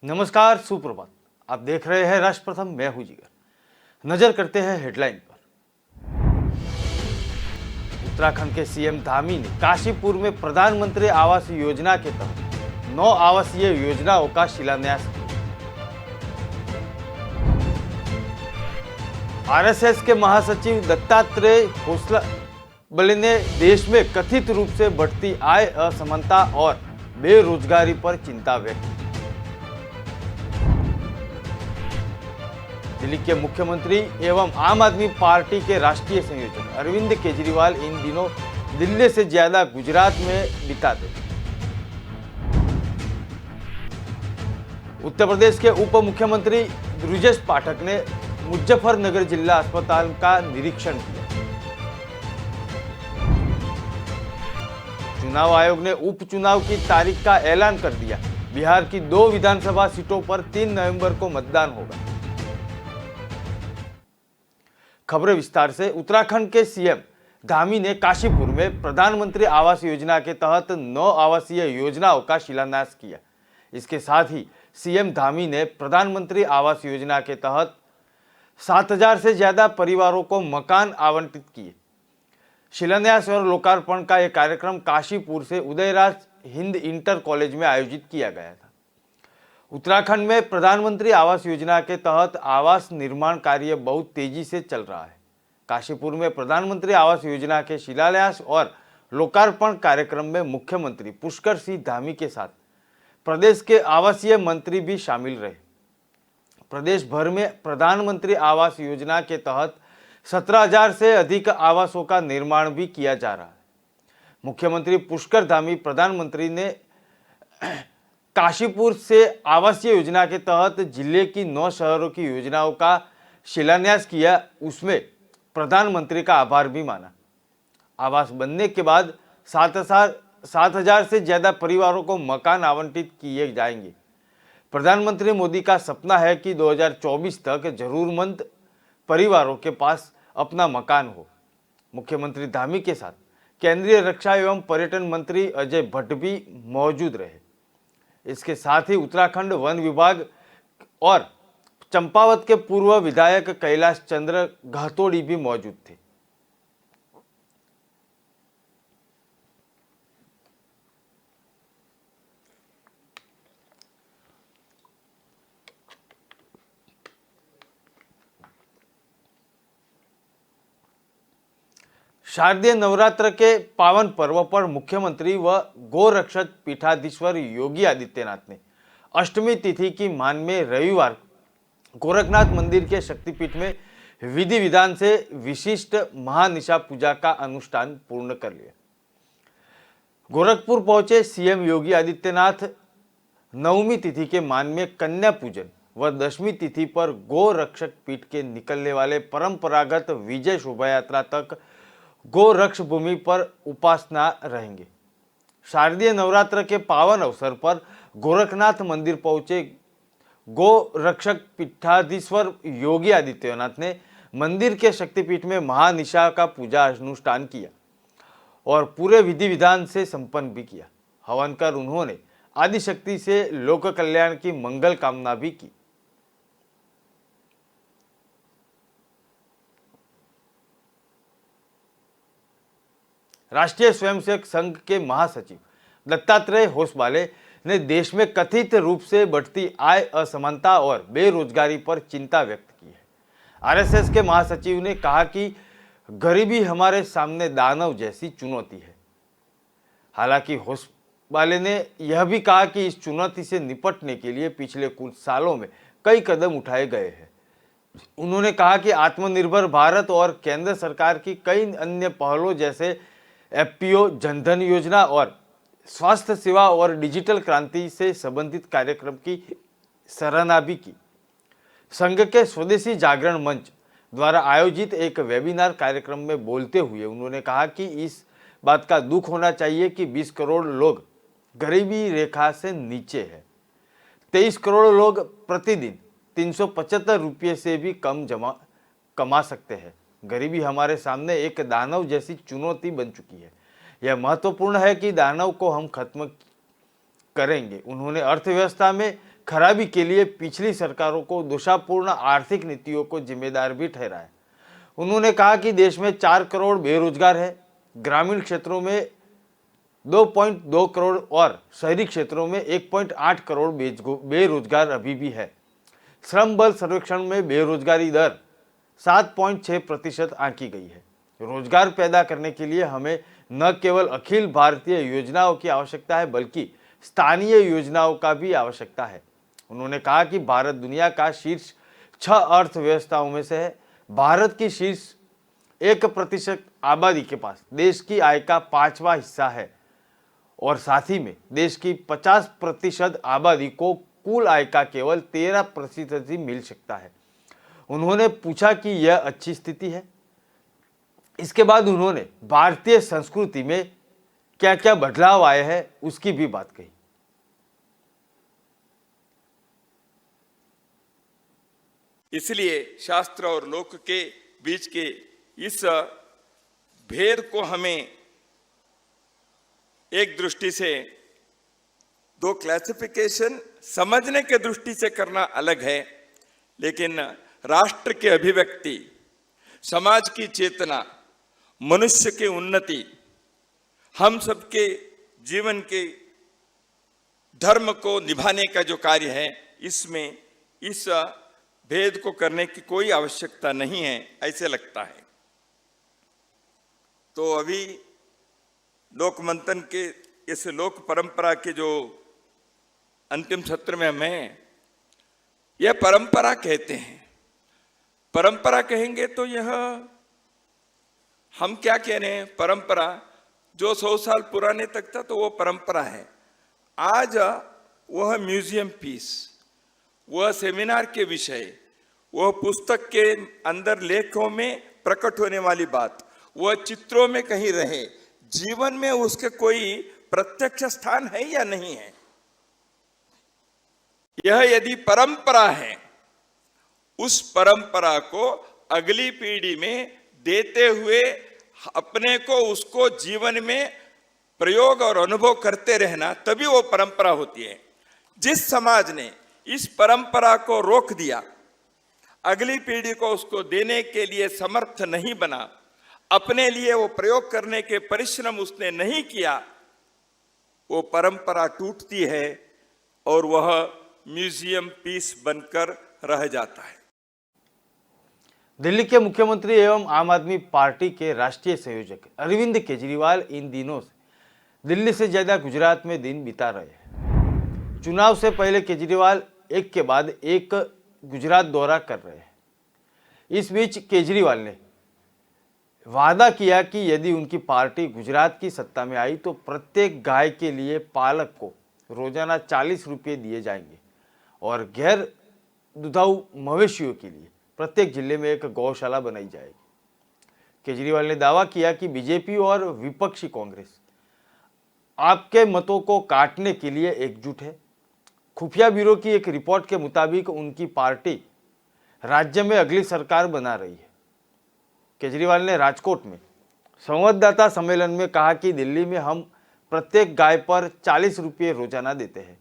नमस्कार, सुप्रभात। आप देख रहे हैं राष्ट्र प्रथम, मैं हूं जिगर। नजर करते हैं हेडलाइन पर। उत्तराखंड के सीएम धामी ने काशीपुर में प्रधानमंत्री आवास योजना के तहत 9 आवासीय योजनाओं का शिलान्यास किया। आरएसएस के महासचिव दत्तात्रेय होसबले ने देश में कथित रूप से बढ़ती आय असमानता और बेरोजगारी पर चिंता व्यक्त की। दिल्ली के मुख्यमंत्री एवं आम आदमी पार्टी के राष्ट्रीय संयोजक अरविंद केजरीवाल इन दिनों दिल्ली से ज्यादा गुजरात में बिताते हैं। उत्तर प्रदेश के उप मुख्यमंत्री ब्रजेश पाठक ने मुजफ्फरनगर जिला अस्पताल का निरीक्षण किया। चुनाव आयोग ने उपचुनाव की तारीख का ऐलान कर दिया। बिहार की 2 विधानसभा सीटों पर 3 नवंबर को मतदान होगा। खबरें विस्तार से। उत्तराखंड के सीएम धामी ने काशीपुर में प्रधानमंत्री आवास योजना के तहत 9 आवासीय योजनाओं का शिलान्यास किया। इसके साथ ही सीएम धामी ने प्रधानमंत्री आवास योजना के तहत 7,000 से ज्यादा परिवारों को मकान आवंटित किए। शिलान्यास और लोकार्पण का यह कार्यक्रम काशीपुर से उदयराज हिंद इंटर कॉलेज में आयोजित किया गया था। उत्तराखंड में प्रधानमंत्री आवास योजना के तहत आवास निर्माण कार्य बहुत तेजी से चल रहा है। काशीपुर में प्रधानमंत्री आवास योजना के शिलान्यास और लोकार्पण कार्यक्रम में मुख्यमंत्री पुष्कर सिंह धामी के साथ प्रदेश के आवासीय मंत्री भी शामिल रहे। प्रदेश भर में प्रधानमंत्री आवास योजना के तहत 17,000 से अधिक आवासों का निर्माण भी किया जा रहा है। मुख्यमंत्री पुष्कर धामी प्रधानमंत्री ने काशीपुर से आवासीय योजना के तहत जिले की 9 शहरों की योजनाओं का शिलान्यास किया। उसमें प्रधानमंत्री का आभार भी माना। आवास बनने के बाद 7,000 से ज्यादा परिवारों को मकान आवंटित किए जाएंगे। प्रधानमंत्री मोदी का सपना है कि 2024 तक जरूरतमंद परिवारों के पास अपना मकान हो। मुख्यमंत्री धामी के साथ केंद्रीय रक्षा एवं पर्यटन मंत्री अजय भट्ट भी मौजूद रहे। इसके साथ ही उत्तराखंड वन विभाग और चंपावत के पूर्व विधायक कैलाश चंद्र घातोड़ी भी मौजूद थे। शारदीय नवरात्र के पावन पर्व पर मुख्यमंत्री व गोरक्षक पीठाधीश्वर योगी आदित्यनाथ ने अष्टमी तिथि की मान में रविवार गोरखनाथ मंदिर के शक्तिपीठ में विधि विधान से विशिष्ट महानिशा पूजा का अनुष्ठान पूर्ण कर लिया। गोरखपुर पहुंचे सीएम योगी आदित्यनाथ नवमी तिथि के मान में कन्या पूजन व 10वीं तिथि पर गोरक्षक पीठ के निकलने वाले परंपरागत विजय शोभा यात्रा तक गोरक्ष भूमि पर उपासना रहेंगे। शारदीय नवरात्र के पावन अवसर पर गोरखनाथ मंदिर पहुंचे गोरक्षक पीठाधीश्वर योगी आदित्यनाथ ने मंदिर के शक्तिपीठ में महानिशा का पूजा अनुष्ठान किया और पूरे विधि विधान से संपन्न भी किया। हवन कर उन्होंने आदिशक्ति से लोक कल्याण की मंगल कामना भी की। राष्ट्रीय स्वयंसेवक संघ के महासचिव दत्तात्रेय होसबले ने देश में कथित रूप से बढ़ती आय असमानता और बेरोजगारी पर चिंता व्यक्त की है। आरएसएस के महासचिव ने कहा कि गरीबी हमारे सामने दानव जैसी चुनौती है। हालांकि होसबले ने यह भी कहा कि इस चुनौती से निपटने के लिए पिछले कुछ सालों में कई कदम उठाए गए हैं। उन्होंने कहा कि आत्मनिर्भर भारत और केंद्र सरकार की कई अन्य पहलों जैसे एफपीओ, जनधन योजना और स्वास्थ्य सेवा और डिजिटल क्रांति से संबंधित कार्यक्रम की सराहना भी की। संघ के स्वदेशी जागरण मंच द्वारा आयोजित एक वेबिनार कार्यक्रम में बोलते हुए उन्होंने कहा कि इस बात का दुख होना चाहिए कि 20 करोड़ लोग गरीबी रेखा से नीचे है। 23 करोड़ लोग प्रतिदिन 375 रुपये से भी कम कमा सकते हैं। गरीबी हमारे सामने एक दानव जैसी चुनौती बन चुकी है। यह महत्वपूर्ण है कि दानव को हम खत्म करेंगे। उन्होंने अर्थव्यवस्था में खराबी के लिए पिछली सरकारों को दोषापूर्ण आर्थिक नीतियों को जिम्मेदार भी ठहराया। उन्होंने कहा कि देश में 4 करोड़ बेरोजगार है, ग्रामीण क्षेत्रों में 2.2 करोड़ और शहरी क्षेत्रों में 1.8 करोड़ बेरोजगार अभी भी है। श्रम बल सर्वेक्षण में बेरोजगारी दर 7.6% आंकी गई है। रोजगार पैदा करने के लिए हमें न केवल अखिल भारतीय योजनाओं की आवश्यकता है बल्कि स्थानीय योजनाओं का भी आवश्यकता है। उन्होंने कहा कि भारत दुनिया का शीर्ष 6 अर्थव्यवस्थाओं में से है। भारत की शीर्ष 1% आबादी के पास देश की आय का 5वां हिस्सा है और साथ ही में देश की 50% आबादी को कुल आय का केवल 13% ही मिल सकता है। उन्होंने पूछा कि यह अच्छी स्थिति है। इसके बाद उन्होंने भारतीय संस्कृति में क्या क्या बदलाव आए हैं उसकी भी बात कही। इसलिए शास्त्र और लोक के बीच के इस भेद को हमें एक दृष्टि से दो क्लासिफिकेशन समझने के दृष्टि से करना अलग है, लेकिन राष्ट्र की अभिव्यक्ति, समाज की चेतना, मनुष्य की उन्नति, हम सबके जीवन के धर्म को निभाने का जो कार्य है, इसमें इस भेद को करने की कोई आवश्यकता नहीं है, ऐसे लगता है। तो अभी लोक मंथन के इस लोक परंपरा के जो अंतिम सत्र में हमें यह परंपरा कहते हैं। परंपरा कहेंगे तो यह हम क्या कह रहे हैं, परंपरा जो 100 साल पुराने तक था तो वो परंपरा है। आज वह म्यूजियम पीस, वह सेमिनार के विषय, वह पुस्तक के अंदर लेखों में प्रकट होने वाली बात, वह चित्रों में कहीं रहे, जीवन में उसके कोई प्रत्यक्ष स्थान है या नहीं है। यह यदि परंपरा है, उस परंपरा को अगली पीढ़ी में देते हुए अपने को उसको जीवन में प्रयोग और अनुभव करते रहना, तभी वो परंपरा होती है। जिस समाज ने इस परंपरा को रोक दिया, अगली पीढ़ी को उसको देने के लिए समर्थ नहीं बना, अपने लिए वो प्रयोग करने के परिश्रम उसने नहीं किया, वो परंपरा टूटती है और वह म्यूजियम पीस बनकर रह जाता है। दिल्ली के मुख्यमंत्री एवं आम आदमी पार्टी के राष्ट्रीय संयोजक अरविंद केजरीवाल इन दिनों दिल्ली से ज्यादा गुजरात में दिन बिता रहे हैं। चुनाव से पहले केजरीवाल एक के बाद एक गुजरात दौरा कर रहे हैं। इस बीच केजरीवाल ने वादा किया कि यदि उनकी पार्टी गुजरात की सत्ता में आई तो प्रत्येक गाय के लिए पालक को रोजाना 40 रुपये दिए जाएंगे और गैर दुधाऊ मवेशियों के लिए प्रत्येक जिले में एक गौशाला बनाई जाएगी। केजरीवाल ने दावा किया कि बीजेपी और विपक्षी कांग्रेस आपके मतों को काटने के लिए एकजुट है। खुफिया ब्यूरो की एक रिपोर्ट के मुताबिक उनकी पार्टी राज्य में अगली सरकार बना रही है। केजरीवाल ने राजकोट में संवाददाता सम्मेलन में कहा कि दिल्ली में हम प्रत्येक गाय पर 40 रुपये रोजाना देते हैं।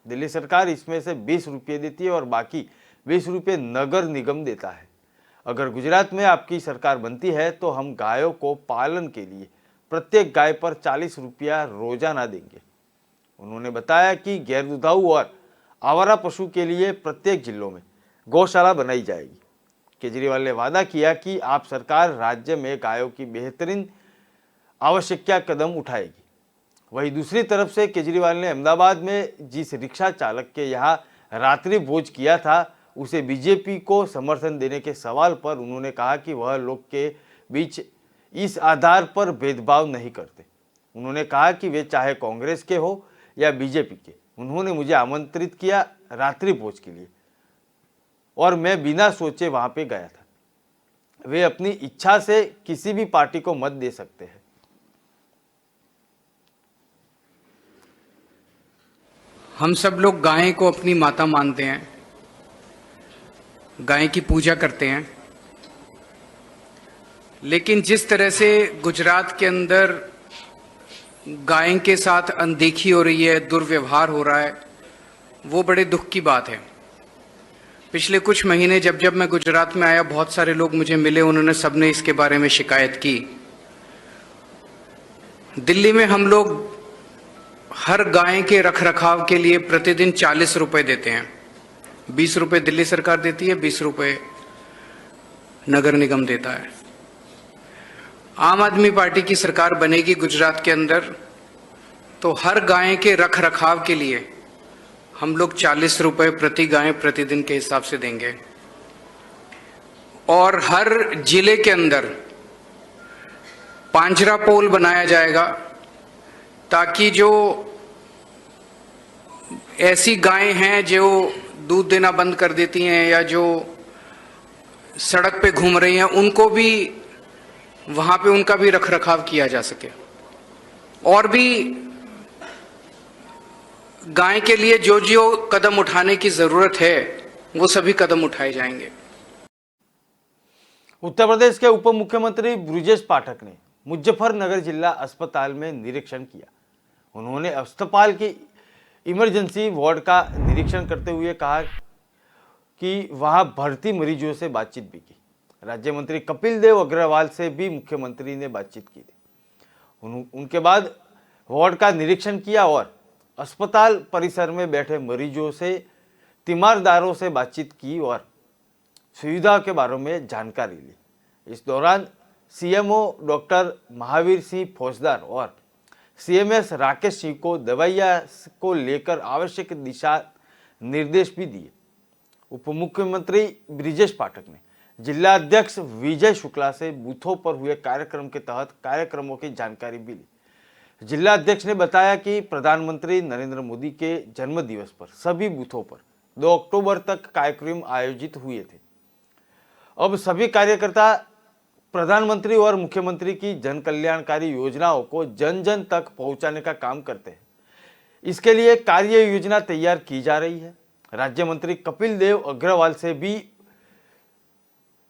दिल्ली सरकार इसमें से 20 रुपये देती है और बाकी 20 रुपये नगर निगम देता है। अगर गुजरात में आपकी सरकार बनती है तो हम गायों को पालन के लिए प्रत्येक गाय पर 40 रुपया रोजाना देंगे। उन्होंने बताया कि गैर दुधाऊ और आवारा पशु के लिए प्रत्येक जिलों में गौशाला बनाई जाएगी। केजरीवाल ने वादा किया कि आप सरकार राज्य में गायों की बेहतरीन आवश्यक कदम उठाएगी। वहीं दूसरी तरफ से केजरीवाल ने अहमदाबाद में जिस रिक्शा चालक के यहाँ रात्रि भोज किया था उसे बीजेपी को समर्थन देने के सवाल पर उन्होंने कहा कि वह लोग के बीच इस आधार पर भेदभाव नहीं करते। उन्होंने कहा कि वे चाहे कांग्रेस के हो या बीजेपी के, उन्होंने मुझे आमंत्रित किया रात्रि भोज के लिए और मैं बिना सोचे वहां पे गया था। वे अपनी इच्छा से किसी भी पार्टी को मत दे सकते हैं। हम सब लोग गाय को अपनी माता मानते हैं, गाय की पूजा करते हैं, लेकिन जिस तरह से गुजरात के अंदर गाय के साथ अनदेखी हो रही है, दुर्व्यवहार हो रहा है, वो बड़े दुख की बात है। पिछले कुछ महीने जब जब मैं गुजरात में आया, बहुत सारे लोग मुझे मिले, उन्होंने सबने इसके बारे में शिकायत की। दिल्ली में हम लोग हर गाय के रखरखाव के लिए प्रतिदिन 40 रुपए देते हैं। 20 रुपए दिल्ली सरकार देती है, 20 रुपए नगर निगम देता है। आम आदमी पार्टी की सरकार बनेगी गुजरात के अंदर, तो हर गाय के रखरखाव के लिए हम लोग 40 रुपए प्रति गाय प्रतिदिन के हिसाब से देंगे। और हर जिले के अंदर पांजरा पोल बनाया जाएगा, ताकि जो ऐसी गायें हैं जो दूध देना बंद कर देती हैं या जो सड़क पे घूम रही हैं, उनको भी वहां पे उनका भी रखरखाव किया जा सके। और भी गाय के लिए जो जो कदम उठाने की जरूरत है, वो सभी कदम उठाए जाएंगे। उत्तर प्रदेश के उप मुख्यमंत्री ब्रिजेश पाठक ने मुजफ्फरनगर जिला अस्पताल में निरीक्षण किया। उन्होंने अस्पताल की इमरजेंसी वार्ड का निरीक्षण करते हुए कहा कि वहां भर्ती मरीजों से बातचीत भी की। राज्य मंत्री कपिल देव अग्रवाल से भी मुख्यमंत्री ने बातचीत की थी। उनके बाद वार्ड का निरीक्षण किया और अस्पताल परिसर में बैठे मरीजों से, तीमारदारों से बातचीत की और सुविधा के बारे में जानकारी ली। इस दौरान सीएमओ डॉक्टर महावीर सिंह फौजदार और सीएमएस राकेश सिंह को दवाइयाँ को लेकर आवश्यक दिशा निर्देश भी दिए। उप मुख्यमंत्री ब्रिजेश पाठक ने जिला अध्यक्ष विजय शुक्ला से बूथों पर हुए कार्यक्रम के तहत कार्यक्रमों की जानकारी भी ली। जिला अध्यक्ष ने बताया कि प्रधानमंत्री नरेंद्र मोदी के जन्म दिवस पर सभी बूथों पर 2 अक्टूबर तक कार्यक्रम आयोजित हुए थे। अब सभी कार्यकर्ता प्रधानमंत्री और मुख्यमंत्री की जन कल्याणकारी योजनाओं को जन जन तक पहुंचाने का काम करते हैं। इसके लिए कार्य योजना तैयार की जा रही है। राज्य मंत्री कपिल देव अग्रवाल से भी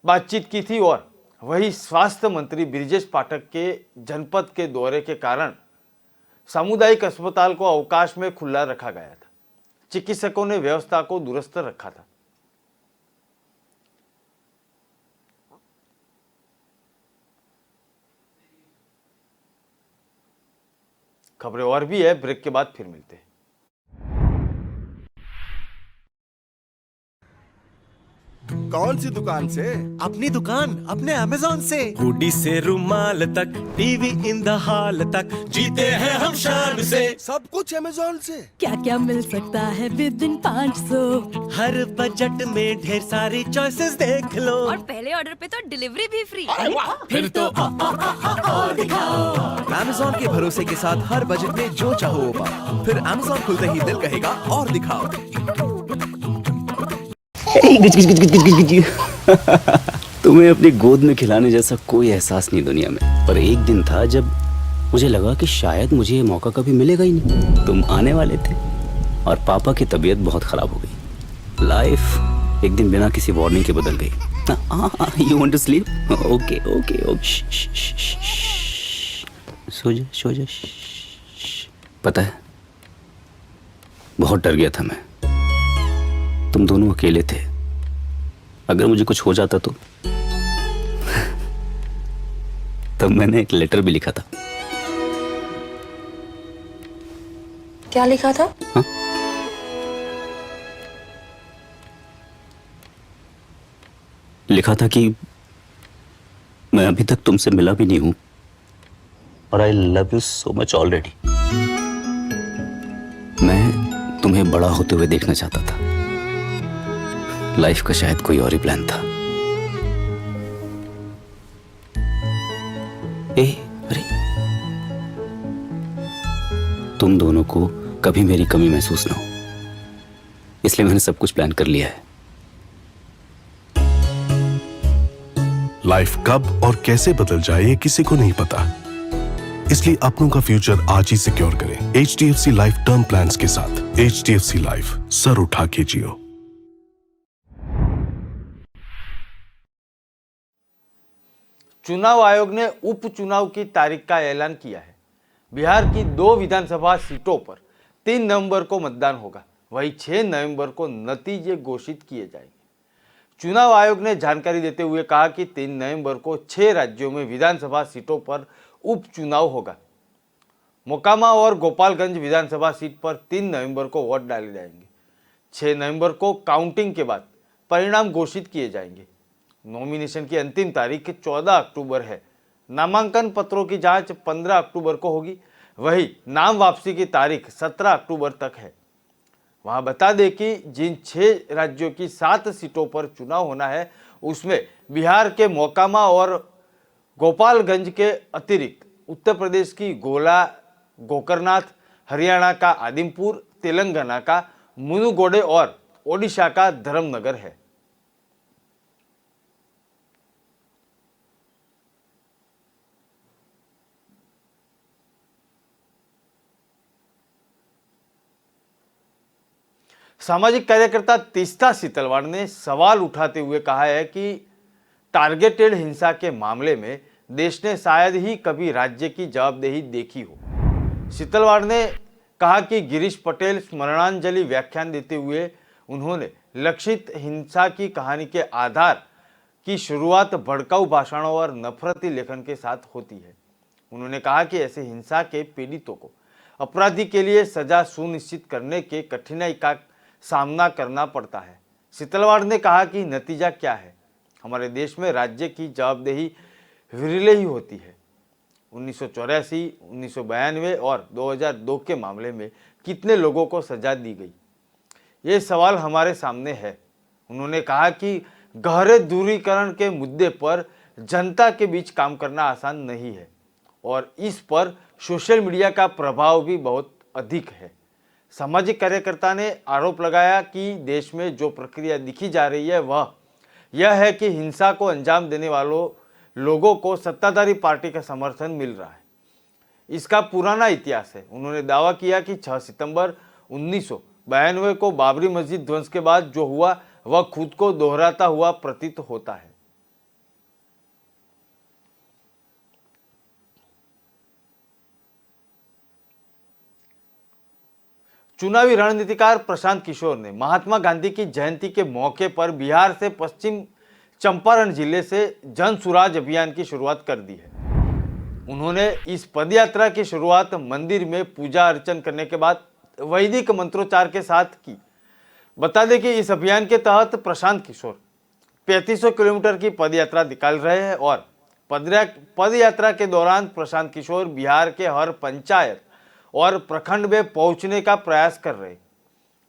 बातचीत की थी और वही स्वास्थ्य मंत्री ब्रिजेश पाठक के जनपद के दौरे के कारण सामुदायिक अस्पताल को अवकाश में खुला रखा गया था। चिकित्सकों ने व्यवस्था को दुरुस्त रखा था। खबरें और भी है, ब्रेक के बाद फिर मिलते हैं। कौन सी दुकान से? अपनी दुकान अपने अमेज़न से। हुडी से रुमाल तक, टीवी इन द हॉल तक, जीते हैं हम शान से। सब कुछ अमेज़न से। क्या क्या मिल सकता है विद इन 500। हर बजट में ढेर सारी चॉइसेस देख लो, और पहले ऑर्डर पे तो डिलीवरी भी फ्री। फिर तो और दिखाओ। अमेज़न के भरोसे के साथ हर बजट में जो चाहो वो पाओ। फिर अमेज़न खुलते ही दिल कहेगा और दिखाओ। तुम्हें अपनी गोद में खिलाने जैसा कोई एहसास नहीं दुनिया में। पर एक दिन था जब मुझे लगा कि शायद मुझे ये मौका कभी मिलेगा ही नहीं। तुम आने वाले थे और पापा की तबीयत बहुत खराब हो गई। लाइफ एक दिन बिना किसी वार्निंग के बदल गई। You want to sleep? Okay okay okay, सो जा सो जा। पता है, बहुत डर गया था मैं। तुम दोनों अकेले थे। अगर मुझे कुछ हो जाता तो तब मैंने एक लेटर भी लिखा था। क्या लिखा था? हाँ? लिखा था कि मैं अभी तक तुमसे मिला भी नहीं हूं और I love you so much already. मैं तुम्हें बड़ा होते हुए देखना चाहता था। लाइफ का शायद कोई और ही प्लान था। अरे, तुम दोनों को कभी मेरी कमी महसूस ना हो, इसलिए मैंने सब कुछ प्लान कर लिया है। लाइफ कब और कैसे बदल जाए ये किसी को नहीं पता, इसलिए अपनों का फ्यूचर आज ही सिक्योर करें HDFC लाइफ टर्म प्लान्स के साथ। HDFC लाइफ, सर उठा के जियो। चुनाव आयोग ने उपचुनाव की तारीख का ऐलान किया है। बिहार की 2 विधानसभा सीटों पर 3 नवंबर को मतदान होगा। वहीं 6 नवंबर को नतीजे घोषित किए जाएंगे। चुनाव आयोग ने जानकारी देते हुए कहा कि 3 नवंबर को 6 राज्यों में विधानसभा सीटों पर उपचुनाव होगा। मोकामा और गोपालगंज विधानसभा सीट पर 3 नवंबर को वोट डाले जाएंगे। 6 नवंबर को काउंटिंग के बाद परिणाम घोषित किए जाएंगे। नॉमिनेशन की अंतिम तारीख 14 अक्टूबर है। नामांकन पत्रों की जांच 15 अक्टूबर को होगी। वहीं नाम वापसी की तारीख 17 अक्टूबर तक है। वहां बता दें कि जिन 6 राज्यों की 7 सीटों पर चुनाव होना है, उसमें बिहार के मोकामा और गोपालगंज के अतिरिक्त उत्तर प्रदेश की गोला गोकर्णनाथ, हरियाणा का आदिमपुर, तेलंगाना का मुनुगोडे और ओडिशा का धर्मनगर है। सामाजिक कार्यकर्ता तीस्ता सीतलवाड़ ने सवाल उठाते हुए कहा है कि टारगेटेड हिंसा के मामले में देश ने शायद ही कभी राज्य की जवाबदेही देखी हो। सीतलवाड़ ने कहा कि गिरीश पटेल स्मरणांजलि व्याख्यान देते हुए उन्होंने लक्षित हिंसा की कहानी के आधार की शुरुआत भड़काऊ भाषणों और नफरती लेखन के साथ होती है। उन्होंने कहा कि ऐसे हिंसा के पीड़ितों को अपराधी के लिए सजा सुनिश्चित करने के कठिनाई का सामना करना पड़ता है। सीतलवाड़ ने कहा कि नतीजा क्या है, हमारे देश में राज्य की जवाबदेही विरले ही होती है। 1984, 1992 और 2002 के मामले में कितने लोगों को सजा दी गई, ये सवाल हमारे सामने है। उन्होंने कहा कि गहरे दूरीकरण के मुद्दे पर जनता के बीच काम करना आसान नहीं है और इस पर सोशल मीडिया का प्रभाव भी बहुत अधिक है। सामाजिक कार्यकर्ता ने आरोप लगाया कि देश में जो प्रक्रिया दिखी जा रही है वह यह है कि हिंसा को अंजाम देने वालों लोगों को सत्ताधारी पार्टी का समर्थन मिल रहा है। इसका पुराना इतिहास है। उन्होंने दावा किया कि 6 सितंबर 1992 को बाबरी मस्जिद ध्वंस के बाद जो हुआ वह खुद को दोहराता हुआ प्रतीत होता है। चुनावी रणनीतिकार प्रशांत किशोर ने महात्मा गांधी की जयंती के मौके पर बिहार से पश्चिम चंपारण जिले से जन सुराज अभियान की शुरुआत कर दी है। उन्होंने इस पदयात्रा की शुरुआत मंदिर में पूजा अर्चन करने के बाद वैदिक मंत्रोच्चार के साथ की। बता दें कि इस अभियान के तहत प्रशांत किशोर 3500 किलोमीटर की पदयात्रा निकाल रहे हैं और पदयात्रा के दौरान प्रशांत किशोर बिहार के हर पंचायत और प्रखंड में पहुंचने का प्रयास कर रहे हैं।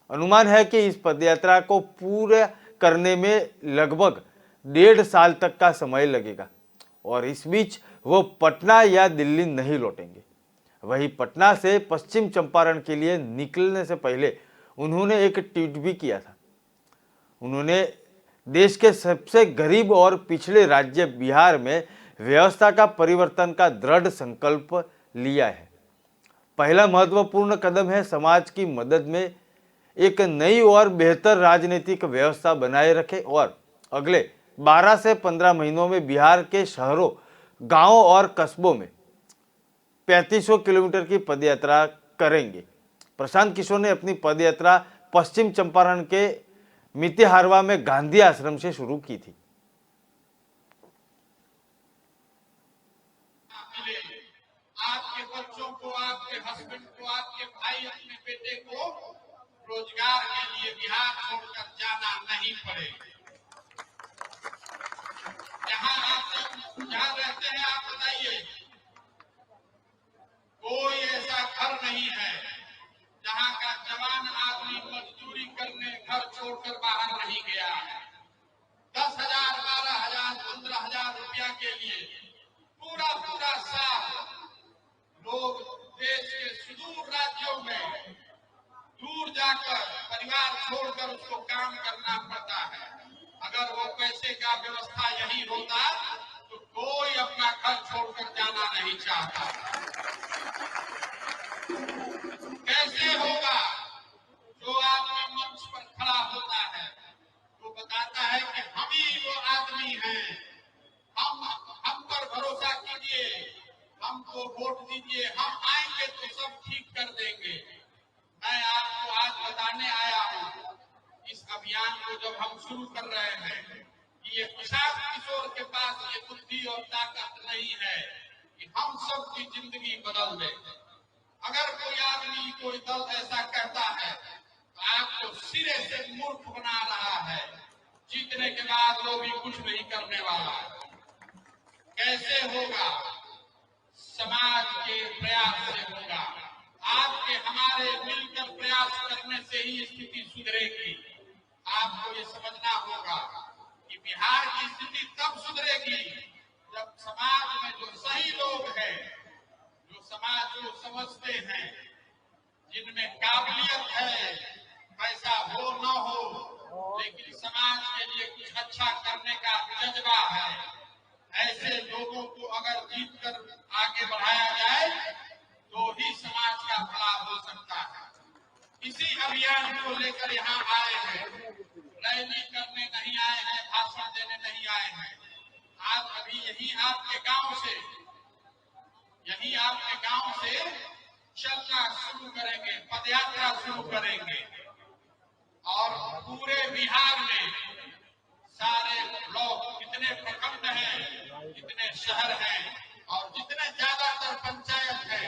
अनुमान है कि इस पदयात्रा को पूरा करने में लगभग 1.5 साल तक का समय लगेगा और इस बीच वो पटना या दिल्ली नहीं लौटेंगे। वहीं पटना से पश्चिम चंपारण के लिए निकलने से पहले उन्होंने एक ट्वीट भी किया था। उन्होंने देश के सबसे गरीब और पिछड़े राज्य बिहार में व्यवस्था का परिवर्तन का दृढ़ संकल्प लिया है। पहला महत्वपूर्ण कदम है समाज की मदद में एक नई और बेहतर राजनीतिक व्यवस्था बनाए रखें और अगले 12 से 15 महीनों में बिहार के शहरों, गांवों और कस्बों में 3500 किलोमीटर की पदयात्रा करेंगे। प्रशांत किशोर ने अपनी पदयात्रा पश्चिम चंपारण के मितिहारवा में गांधी आश्रम से शुरू की थी। आपके बच्चों को, आपके हस्बैंड को, आपके भाई, अपने बेटे को रोजगार के लिए बिहार छोड़कर जाना नहीं पड़े। जहाँ रहते हैं आप बताइए, कोई ऐसा घर नहीं है जहाँ का जवान आदमी मजदूरी करने घर छोड़कर बाहर नहीं गया है। 10,000, 12,000, 15,000 रुपया के लिए पूरा साल लोग देश के सुदूर राज्यों में दूर जाकर परिवार छोड़कर उसको काम करना पड़ता है। अगर वो पैसे का व्यवस्था यही होता तो कोई अपना घर छोड़कर जाना नहीं चाहता। कैसे होगा? जो आदमी मंच पर खड़ा होता है तो बताता है कि हम ही वो आदमी हैं, हम पर भरोसा कीजिए, हमको वोट दीजिए, हम आएंगे तो सब ठीक कर देंगे। मैं आपको आज बताने आया कर रहे हैं कि ये प्रशांत किशोर के पास ये बुद्धि और ताकत नहीं है कि हम सबकी जिंदगी बदल दे। अगर कोई आदमी कोई दल ऐसा कहता है तो आपको सिरे से मूर्ख बना रहा है। जीतने के बाद वो भी कुछ नहीं करने वाला। कैसे होगा? समाज के प्रयास से होगा। आपके हमारे मिलकर प्रयास करने से ही स्थिति सुधरेगी। आपको ये समझना होगा कि बिहार की स्थिति तब सुधरेगी जब समाज में जो सही लोग हैं, जो समाज को समझते हैं, जिनमें काबिलियत है, पैसा हो न हो लेकिन समाज के लिए कुछ अच्छा करने का जज्बा है, ऐसे लोगों को अगर जीत कर आगे बढ़ाया जाए तो ही समाज का भला हो सकता है। इसी अभियान को लेकर यहाँ आए हैं। रैली करने नहीं आए हैं, भाषण देने नहीं आए हैं। आज अभी यही आपके गांव से चलना शुरू करेंगे, पदयात्रा शुरू करेंगे और पूरे बिहार में सारे ब्लॉक, जितने प्रखंड हैं, जितने शहर हैं और जितने ज्यादातर पंचायत हैं,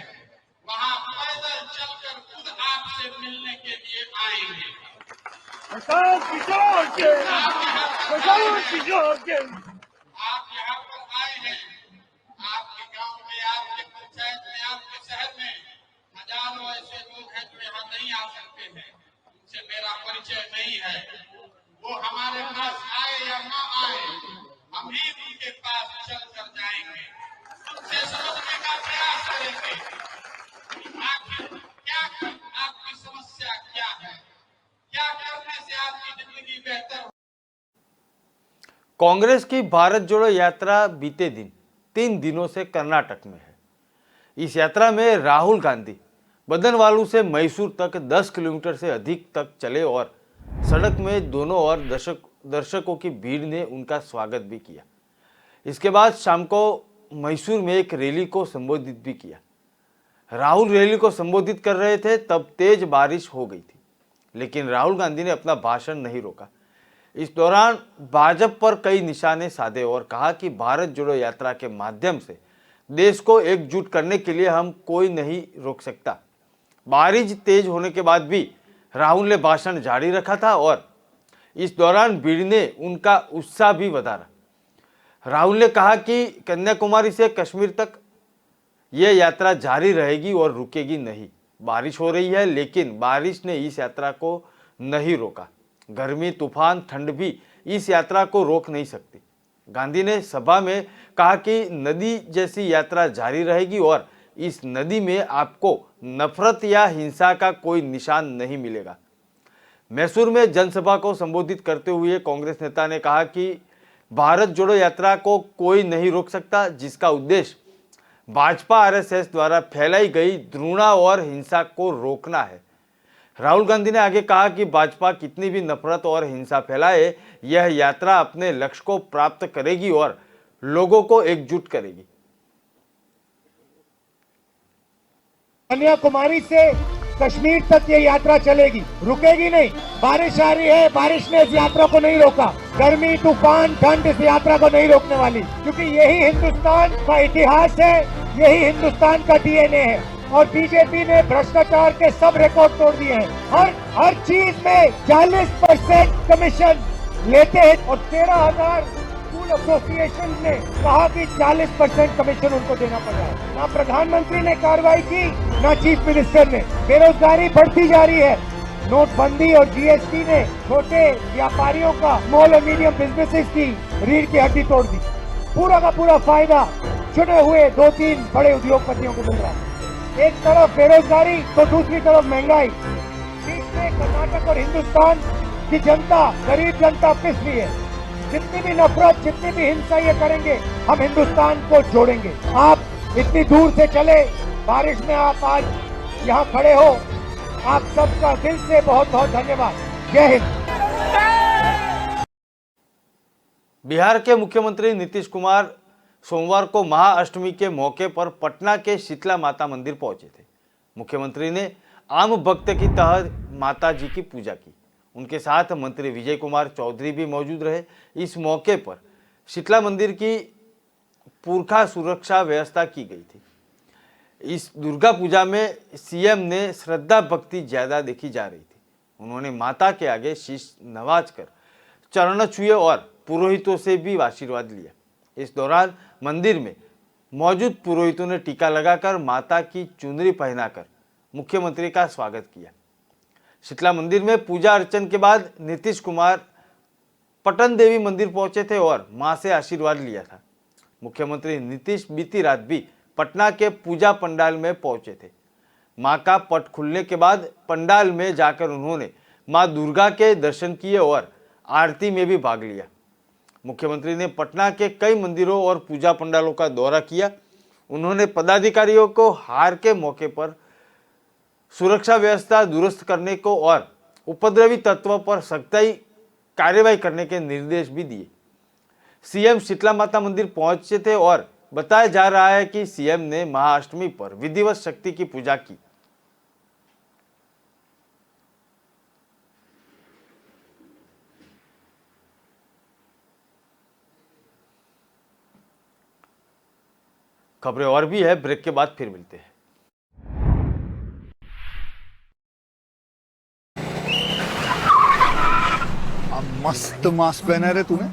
वहां पैदल चलकर खुद आपसे मिलने के लिए आएंगे। आप यहाँ पर आए हैं, आपके गांव में, आपके पंचायत में, आपके शहर में हजारों ऐसे लोग हैं जो यहाँ नहीं आ सकते हैं, उनसे मेरा परिचय नहीं है। वो हमारे पास आए या ना आए, हम ही उनके पास चल कर जाएंगे, उनसे समझने का प्रयास करेंगे कि आखिर क्या आपकी समस्या क्या है, क्या करने से आपकी जिंदगी बेहतर हो। कांग्रेस की भारत जोड़ो यात्रा बीते दिन 3 दिनों से कर्नाटक में है। इस यात्रा में राहुल गांधी बदनवालू से मैसूर तक 10 किलोमीटर से अधिक तक चले और सड़क में दोनों ओर दर्शकों की भीड़ ने उनका स्वागत भी किया। इसके बाद शाम को मैसूर में एक रैली को संबोधित भी किया। राहुल रैली को संबोधित कर रहे थे तब तेज बारिश हो गई थी, लेकिन राहुल गांधी ने अपना भाषण नहीं रोका। इस दौरान भाजपा पर कई निशाने साधे और कहा कि भारत जोड़ो यात्रा के माध्यम से देश को एकजुट करने के लिए हम कोई नहीं रोक सकता। बारिश तेज होने के बाद भी राहुल ने भाषण जारी रखा था और इस दौरान भीड़ ने उनका उत्साह भी વધાरा। राहुल ने कहा कि कन्याकुमारी से कश्मीर तक यह यात्रा जारी रहेगी और रुकेगी नहीं। बारिश हो रही है लेकिन बारिश ने इस यात्रा को नहीं रोका। गर्मी, तूफान, ठंड भी इस यात्रा को रोक नहीं सकती। गांधी ने सभा में कहा कि नदी जैसी यात्रा जारी रहेगी और इस नदी में आपको नफरत या हिंसा का कोई निशान नहीं मिलेगा। मैसूर में जनसभा को संबोधित करते हुए कांग्रेस नेता ने कहा कि भारत जोड़ो यात्रा को कोई नहीं रोक सकता, जिसका उद्देश्य भाजपा आरएसएस द्वारा फैलाई गई घृणा और हिंसा को रोकना है। राहुल गांधी ने आगे कहा कि भाजपा कितनी भी नफरत और हिंसा फैलाए, यह यात्रा अपने लक्ष्य को प्राप्त करेगी और लोगों को एकजुट करेगी। कन्याकुमारी से कश्मीर तक ये यात्रा चलेगी, रुकेगी नहीं। बारिश आ रही है, बारिश ने इस यात्रा को नहीं रोका। गर्मी, तूफान, ठंड इस यात्रा को नहीं रोकने वाली, क्योंकि यही हिंदुस्तान का इतिहास है, यही हिंदुस्तान का डीएनए है। और बीजेपी ने भ्रष्टाचार के सब रिकॉर्ड तोड़ दिए हैं। हर चीज में 40% कमीशन लेते हैं और 13,000 स्कूल एसोसिएशन ने कहा कि 40% कमीशन उनको देना पड़ रहा है। ना प्रधानमंत्री ने कार्रवाई की, ना चीफ मिनिस्टर ने। बेरोजगारी बढ़ती जा रही है। नोटबंदी और जीएसटी ने छोटे व्यापारियों का, स्मॉल और मीडियम बिजनेसेस की रीढ़ की हड्डी तोड़ दी। पूरा का पूरा फायदा चुने हुए 2-3 बड़े उद्योगपतियों को मिल रहा है। एक तरफ बेरोजगारी तो दूसरी तरफ महंगाई। बीच में कर्नाटक और हिंदुस्तान की जनता, गरीब जनता पिस रही है। जितनी भी नफरत, जितनी भी हिंसा ये करेंगे, हम हिंदुस्तान को जोड़ेंगे। आप इतनी दूर से चले, बारिश में आप आज यहाँ खड़े हो, आप सबका दिल से बहुत बहुत धन्यवाद। जय हिंद। बिहार के मुख्यमंत्री नीतीश कुमार सोमवार को महाअष्टमी के मौके पर पटना के शीतला माता मंदिर पहुंचे थे। मुख्यमंत्री ने आम भक्त की तरह माता जी की पूजा की उनके साथ मंत्री विजय कुमार चौधरी भी मौजूद रहे। इस मौके पर शीतला मंदिर की पुरखा सुरक्षा व्यवस्था की गई थी। इस दुर्गा पूजा में सीएम ने श्रद्धा भक्ति ज्यादा देखी जा रही थी। उन्होंने माता के आगे शीश नवाजकर चरण छुए और पुरोहितों से भी आशीर्वाद लिया। इस दौरान मंदिर में मौजूद पुरोहितों ने टीका लगाकर माता की चुनरी पहनाकर मुख्यमंत्री का स्वागत किया। शीतला मंदिर में पूजा अर्चन के बाद नीतीश कुमार पटन देवी मंदिर पहुंचे थे और मां से आशीर्वाद लिया था। मुख्यमंत्री नीतीश बीती रात भी पटना के पूजा पंडाल में पहुंचे थे। मां का पट खुलने के बाद पंडाल में जाकर उन्होंने मां दुर्गा के दर्शन किए और आरती में भी भाग लिया। मुख्यमंत्री ने पटना के कई मंदिरों और पूजा पंडालों का दौरा किया। उन्होंने पदाधिकारियों को हार के मौके पर सुरक्षा व्यवस्था दुरुस्त करने को और उपद्रवी तत्वों पर सख्ती कार्रवाई करने के निर्देश भी दिए। सीएम शीतला माता मंदिर पहुंचे थे और बताया जा रहा है कि सीएम ने महाअष्टमी पर विधिवत शक्ति की पूजा की। खबरें और भी है, ब्रेक के बाद फिर मिलते हैं। मस्त मास्क पहना रे तूने।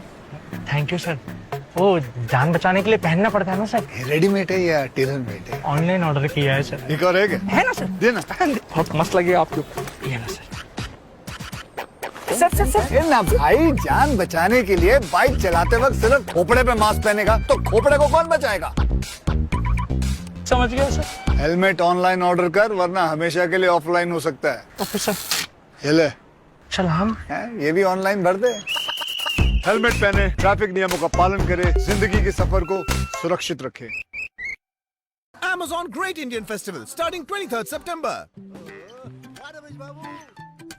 Thank you sir. वो जान बचाने के लिए पहनना पड़ता है ना सर। रेडीमेड है या टेलर मेड है? ऑनलाइन ऑर्डर किया है सर। एक और है क्या? है ना सर। देना। बहुत मस्त लगे आपको। ये ना सर। सर ना भाई, जान बचाने के लिए बाइक चलाते वक्त सिर्फ खोपड़े पे मास्क पहनेगा तो खोपड़े को कौन बचाएगा? समझ गया सर। हेलमेट ऑनलाइन ऑर्डर कर, वरना हमेशा के लिए ऑफलाइन हो सकता है। Okay sir. ये ले। चल हम ये भी ऑनलाइन भर दे। हेलमेट पहने, ट्रैफिक नियमों का पालन करे, जिंदगी के सफर को सुरक्षित रखे। Amazon Great Indian Festival starting 23rd September.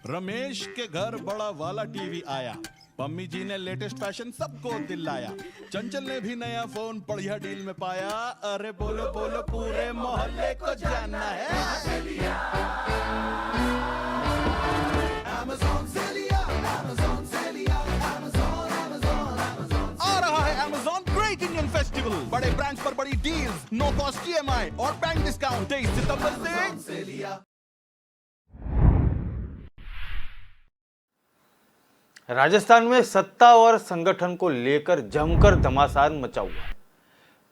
Ramesh के घर बड़ा वाला टीवी आया। पम्मी जी ने लेटेस्ट फैशन सबको दिलाया। चंचल ने भी नया फोन बढ़िया डील में पाया। अरे बोलो बोलो पूरे मोहल्ले को जानना है। Amazon से लिया, Amazon से लिया, Amazon, Amazon, Amazon। आ रहा है Amazon Great Indian Festival। बड़े ब्रांड्स पर बड़ी डील्स, नो कॉस्ट EMI और बैंक डिस्काउंट 23 सितंबर से लिया। राजस्थान में सत्ता और संगठन को लेकर जमकर घमासान मचा हुआ है।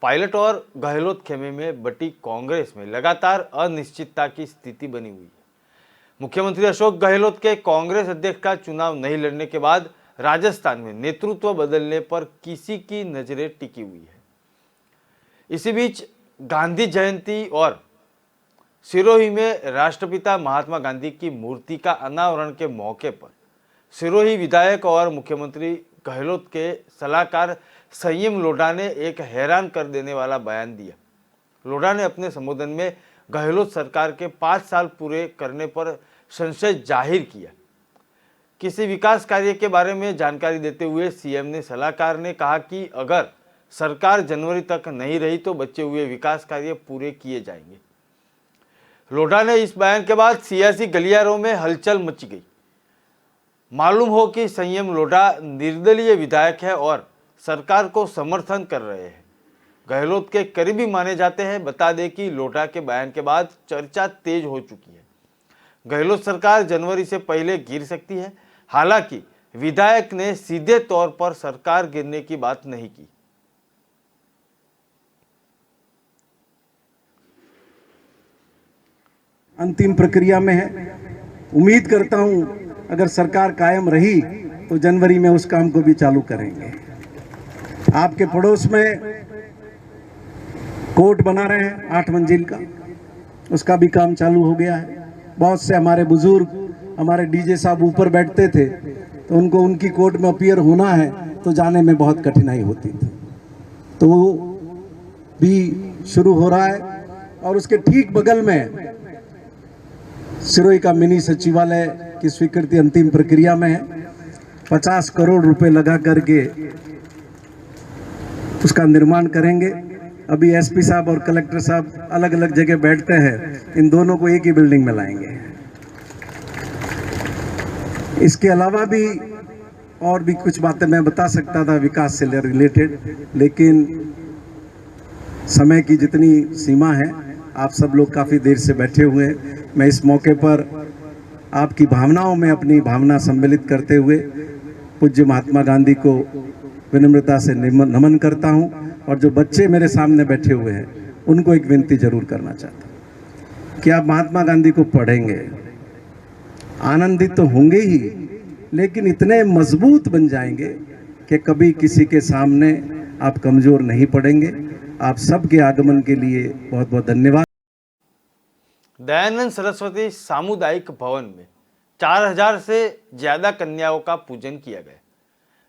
पायलट और गहलोत खेमे में बटी कांग्रेस में लगातार अनिश्चितता की स्थिति बनी हुई है। मुख्यमंत्री अशोक गहलोत के कांग्रेस अध्यक्ष का चुनाव नहीं लड़ने के बाद राजस्थान में नेतृत्व बदलने पर किसी की नजरें टिकी हुई है। इसी बीच गांधी जयंती और सिरोही में राष्ट्रपिता महात्मा गांधी की मूर्ति का अनावरण के मौके पर सिरोही विधायक और मुख्यमंत्री गहलोत के सलाहकार संयम लोढ़ा ने एक हैरान कर देने वाला बयान दिया। लोढ़ा ने अपने संबोधन में गहलोत सरकार के 5 साल पूरे करने पर संशय जाहिर किया। किसी विकास कार्य के बारे में जानकारी देते हुए सीएम ने सलाहकार ने कहा कि अगर सरकार जनवरी तक नहीं रही तो बचे हुए विकास कार्य पूरे किए जाएंगे। लोढ़ा ने इस बयान के बाद सियासी गलियारों में हलचल मची गई। मालूम हो कि संयम लोढ़ा निर्दलीय विधायक है और सरकार को समर्थन कर रहे हैं। गहलोत के करीबी माने जाते हैं। बता दें कि लोढ़ा के बयान के बाद चर्चा तेज हो चुकी है। गहलोत सरकार जनवरी से पहले गिर सकती है। हालांकि विधायक ने सीधे तौर पर सरकार गिरने की बात नहीं की। अंतिम प्रक्रिया में है। उम्मीद करता हूं अगर सरकार कायम रही तो जनवरी में उस काम को भी चालू करेंगे। आपके पड़ोस में कोर्ट बना रहे हैं 8 मंजिल का, उसका भी काम चालू हो गया है। बहुत से हमारे बुजुर्ग, हमारे डीजे साहब ऊपर बैठते थे तो उनको उनकी कोर्ट में अपीयर होना है तो जाने में बहुत कठिनाई होती थी, तो वो भी शुरू हो रहा है। और उसके ठीक बगल में सिरोही का मिनी सचिवालय की स्वीकृति अंतिम प्रक्रिया में है। 50 करोड़ रुपए लगा करके उसका निर्माण करेंगे। अभी एसपी साहब और कलेक्टर साहब अलग अलग जगह बैठते हैं, इन दोनों को एक ही बिल्डिंग में लाएंगे। इसके अलावा भी और भी कुछ बातें मैं बता सकता था विकास से रिलेटेड, लेकिन समय की जितनी सीमा है, आप सब लोग काफ़ी देर से बैठे हुए हैं। मैं इस मौके पर आपकी भावनाओं में अपनी भावना सम्मिलित करते हुए पूज्य महात्मा गांधी को विनम्रता से नमन करता हूं, और जो बच्चे मेरे सामने बैठे हुए हैं उनको एक विनती जरूर करना चाहता हूं कि आप महात्मा गांधी को पढ़ेंगे, आनंदित तो होंगे ही, लेकिन इतने मजबूत बन जाएंगे कि कभी किसी के सामने आप कमजोर नहीं पड़ेंगे। आप सबके आगमन के लिए बहुत बहुत धन्यवाद। दयानंद सरस्वती सामुदायिक भवन में 4000 से ज्यादा कन्याओं का पूजन किया गया।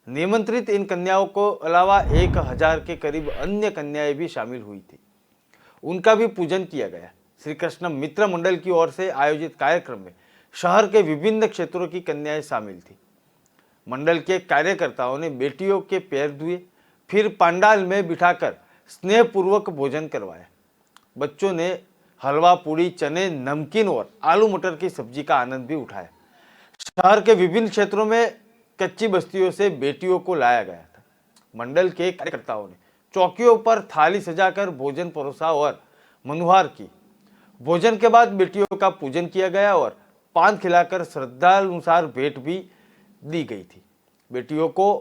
निमंत्रित इन कन्याओं को अलावा 1000 के करीब अन्य कन्याएं भी शामिल हुई थी, उनका भी पूजन किया गया। श्री कृष्ण मित्र मंडल की ओर से आयोजित कार्यक्रम में शहर के विभिन्न क्षेत्रों की कन्याएं शामिल थी। मंडल के कार्यकर्ताओं ने बेटियों के पैर धुए, फिर पंडाल में बिठाकर स्नेहपूर्वक भोजन करवाया। बच्चों ने हलवा, पूड़ी, चने, नमकीन और आलू मटर की सब्जी का आनंद भी उठाया। शहर के विभिन्न क्षेत्रों में कच्ची बस्तियों से बेटियों को लाया गया था। मंडल के कार्यकर्ताओं ने चौकियों पर थाली सजाकर भोजन परोसा और मनुहार की। भोजन के बाद बेटियों का पूजन किया गया और पान खिलाकर श्रद्धानुसार भेंट भी दी गई थी। बेटियों को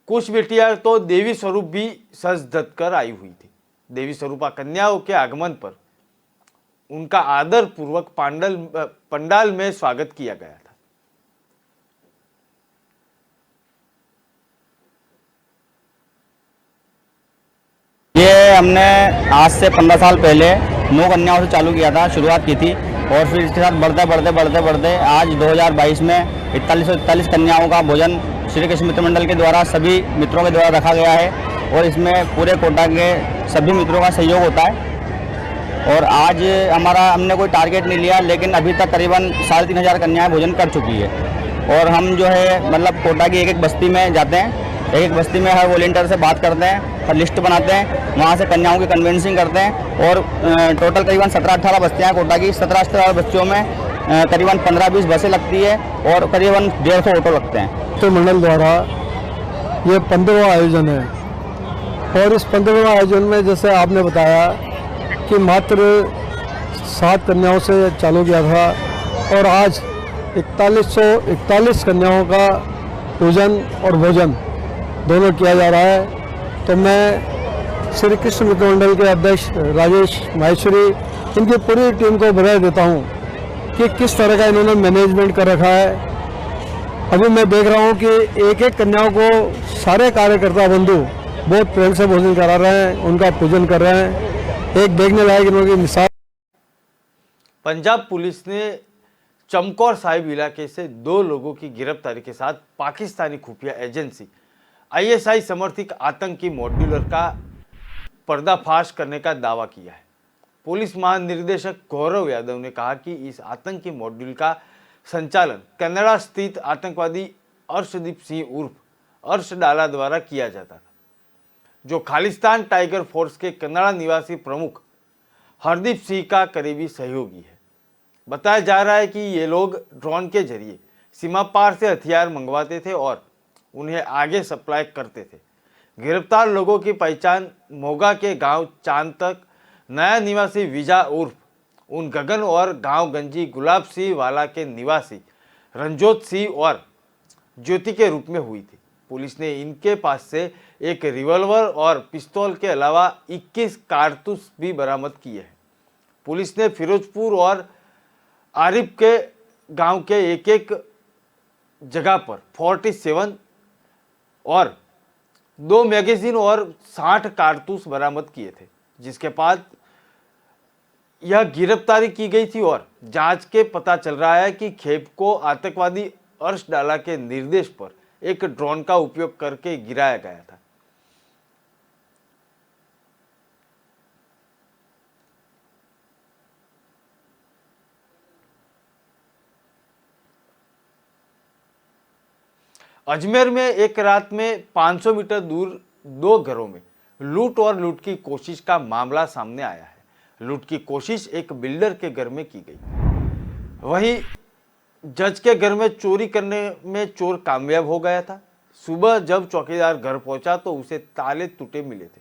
कुछ बेटियां तो देवी स्वरूप भी सज धज कर आई हुई थी। देवी स्वरूपा कन्याओं के आगमन पर उनका आदर पूर्वक पंडाल में स्वागत किया गया था। ये हमने आज से 15 साल पहले 9 कन्याओं से चालू किया था, शुरुआत की थी, और फिर इसके साथ बढ़ते आज 2022 में 41 कन्याओं का भोजन श्री कृष्ण मित्र मंडल के द्वारा सभी मित्रों के द्वारा रखा गया है, और इसमें पूरे कोटा के सभी मित्रों का सहयोग होता है। और आज हमने कोई टारगेट नहीं लिया, लेकिन अभी तक करीबन 3500 कन्याएं भोजन कर चुकी है। और हम जो है मतलब कोटा की एक बस्ती में जाते हैं, एक बस्ती में हर वॉलंटियर से बात करते हैं, हर लिस्ट बनाते हैं, वहाँ से कन्याओं की कन्वेंसिंग करते हैं। और टोटल करीबन 17-18 बस्तियाँ कोटा की, 17-18 बस्तियों में करीबन 15-20 बसें लगती है और करीबन 150 ऑटो लगते हैं। तो मंडल द्वारा ये 15वां आयोजन है, और इस 15वें आयोजन में जैसे आपने बताया कि मात्र 7 कन्याओं से चालू किया था, और आज 4141 कन्याओं का पूजन और भोजन दोनों किया जा रहा है। तो मैं श्री कृष्ण मित्र मंडल के अध्यक्ष राजेश माहेश्वरी, इनकी पूरी टीम को बधाई देता हूँ कि किस तरह का इन्होंने मैनेजमेंट कर रखा है। अभी मैं देख रहा हूँ कि एक एक कन्याओं को सारे कार्यकर्ता बंधु बहुत प्रेम से भोजन करा रहे हैं, उनका पूजन कर रहे हैं। एक देखने लायक इनकी मिसाल। पंजाब पुलिस ने चमकौर साहिब इलाके से 2 लोगों की गिरफ्तारी के साथ पाकिस्तानी खुफिया एजेंसी ISI समर्थित आतंकी मॉड्यूलर का पर्दाफाश करने का दावा किया है। पुलिस महानिदेशक गौरव यादव ने कहा कि इस आतंकी मॉड्यूल का संचालन कनाडा स्थित आतंकवादी अर्शदीप सिंह उर्फ अर्श डाला द्वारा किया जाता था, जो खालिस्तान टाइगर फोर्स के कनाडा निवासी प्रमुख हरदीप सिंह का करीबी सहयोगी है। बताया जा रहा है कि ये लोग ड्रोन के जरिए सीमा पार से हथियार मंगवाते थे और उन्हें आगे सप्लाई करते थे। गिरफ्तार लोगों की पहचान मोगा के गांव चांद तक नया निवासी विजा उर्फ उन गगन और गांव गंजी गुलाब सिंह वाला के निवासी रंजोत सिंह और ज्योति के रूप में हुई थी। पुलिस ने इनके पास से एक रिवॉल्वर और पिस्तौल के अलावा 21 कारतूस भी बरामद किए हैं। पुलिस ने फिरोजपुर और आरिफ के गांव के एक जगह पर 47 और 2 मैगजीन और 60 कारतूस बरामद किए थे, जिसके बाद यह गिरफ्तारी की गई थी। और जांच के पता चल रहा है कि खेप को आतंकवादी अर्श डाला के निर्देश पर एक ड्रोन का उपयोग करके गिराया गया था। अजमेर में एक रात में 500 मीटर दूर 2 घरों में लूट की कोशिश का मामला सामने आया है। लूट की कोशिश एक बिल्डर के घर में की गई। वहीं जज के घर में चोरी करने में चोर कामयाब हो गया था। सुबह जब चौकीदार घर पहुंचा तो उसे ताले टूटे मिले थे,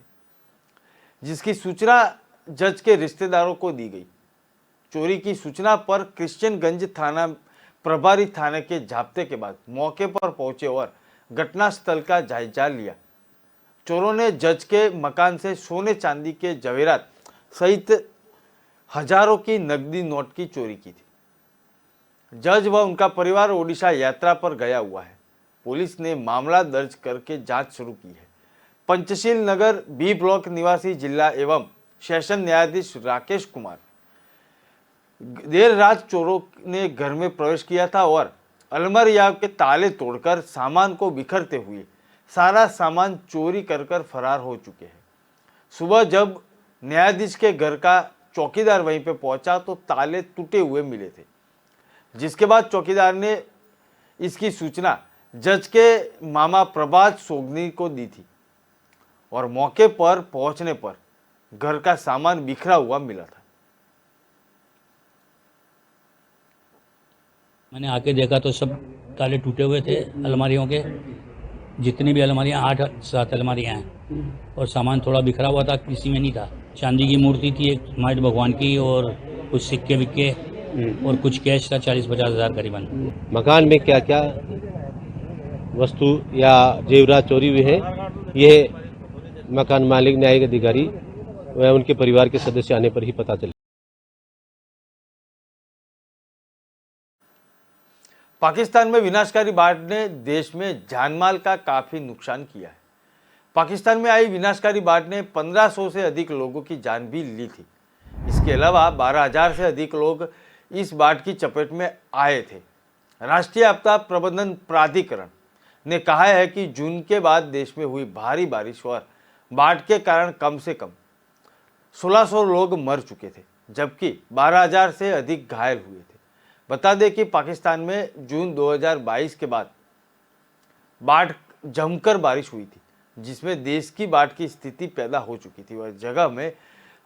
जिसकी सूचना जज के रिश्तेदारों को दी गई। चोरी की सूचना पर क्रिश्चियनगंज थाना प्रभारी थाने के जाब्ते के बाद मौके पर पहुंचे और घटनास्थल का जायजा लिया। चोरों ने जज के मकान से सोने चांदी के जवेरात सहित हजारों की नकदी नोट की चोरी की थी। जज व उनका परिवार ओडिशा यात्रा पर गया हुआ है। पुलिस ने मामला दर्ज करके जांच शुरू की है। पंचशील नगर बी ब्लॉक निवासी जिला एवं सेशन न्यायाधीश राकेश कुमार देर रात चोरों ने घर में प्रवेश किया था और अलमारिया के ताले तोड़कर सामान को बिखरते हुए सारा सामान चोरी कर कर फरार हो चुके हैं। सुबह जब न्यायाधीश के घर का चौकीदार वहीं पे पहुंचा तो ताले टूटे हुए मिले थे, जिसके बाद चौकीदार ने इसकी सूचना जज के मामा प्रभात सोगनी को दी थी और मौके पर पहुंचने पर घर का सामान बिखरा हुआ मिला था। मैंने आके देखा तो सब ताले टूटे हुए थे अलमारियों के, जितनी भी अलमारियां 8-7 अलमारियां हैं और सामान थोड़ा बिखरा हुआ था, किसी में नहीं था। चांदी की मूर्ति थी एक माइट भगवान की और कुछ सिक्के विक्के और कुछ कैश था 40-50 हज़ार करीबन। मकान में क्या क्या वस्तु या जेवरात चोरी हुई है, ये मकान मालिक न्यायिक अधिकारी व उनके परिवार के सदस्य आने पर ही पता चले। पाकिस्तान में विनाशकारी बाढ़ ने देश में जानमाल का काफी नुकसान किया है। पाकिस्तान में आई विनाशकारी बाढ़ ने 1500 से अधिक लोगों की जान भी ली थी। इसके अलावा 12,000 से अधिक लोग इस बाढ़ की चपेट में आए थे। राष्ट्रीय आपदा प्रबंधन प्राधिकरण ने कहा है कि जून के बाद देश में हुई भारी बारिश और बाढ़ के कारण कम से कम 1600 लोग मर चुके थे, जबकि 12,000 से अधिक घायल हुए थे। बता दें कि पाकिस्तान में जून 2022 के बाद बाढ़ जमकर बारिश हुई थी, जिसमें देश की बाढ़ की स्थिति पैदा हो चुकी थी और जगह में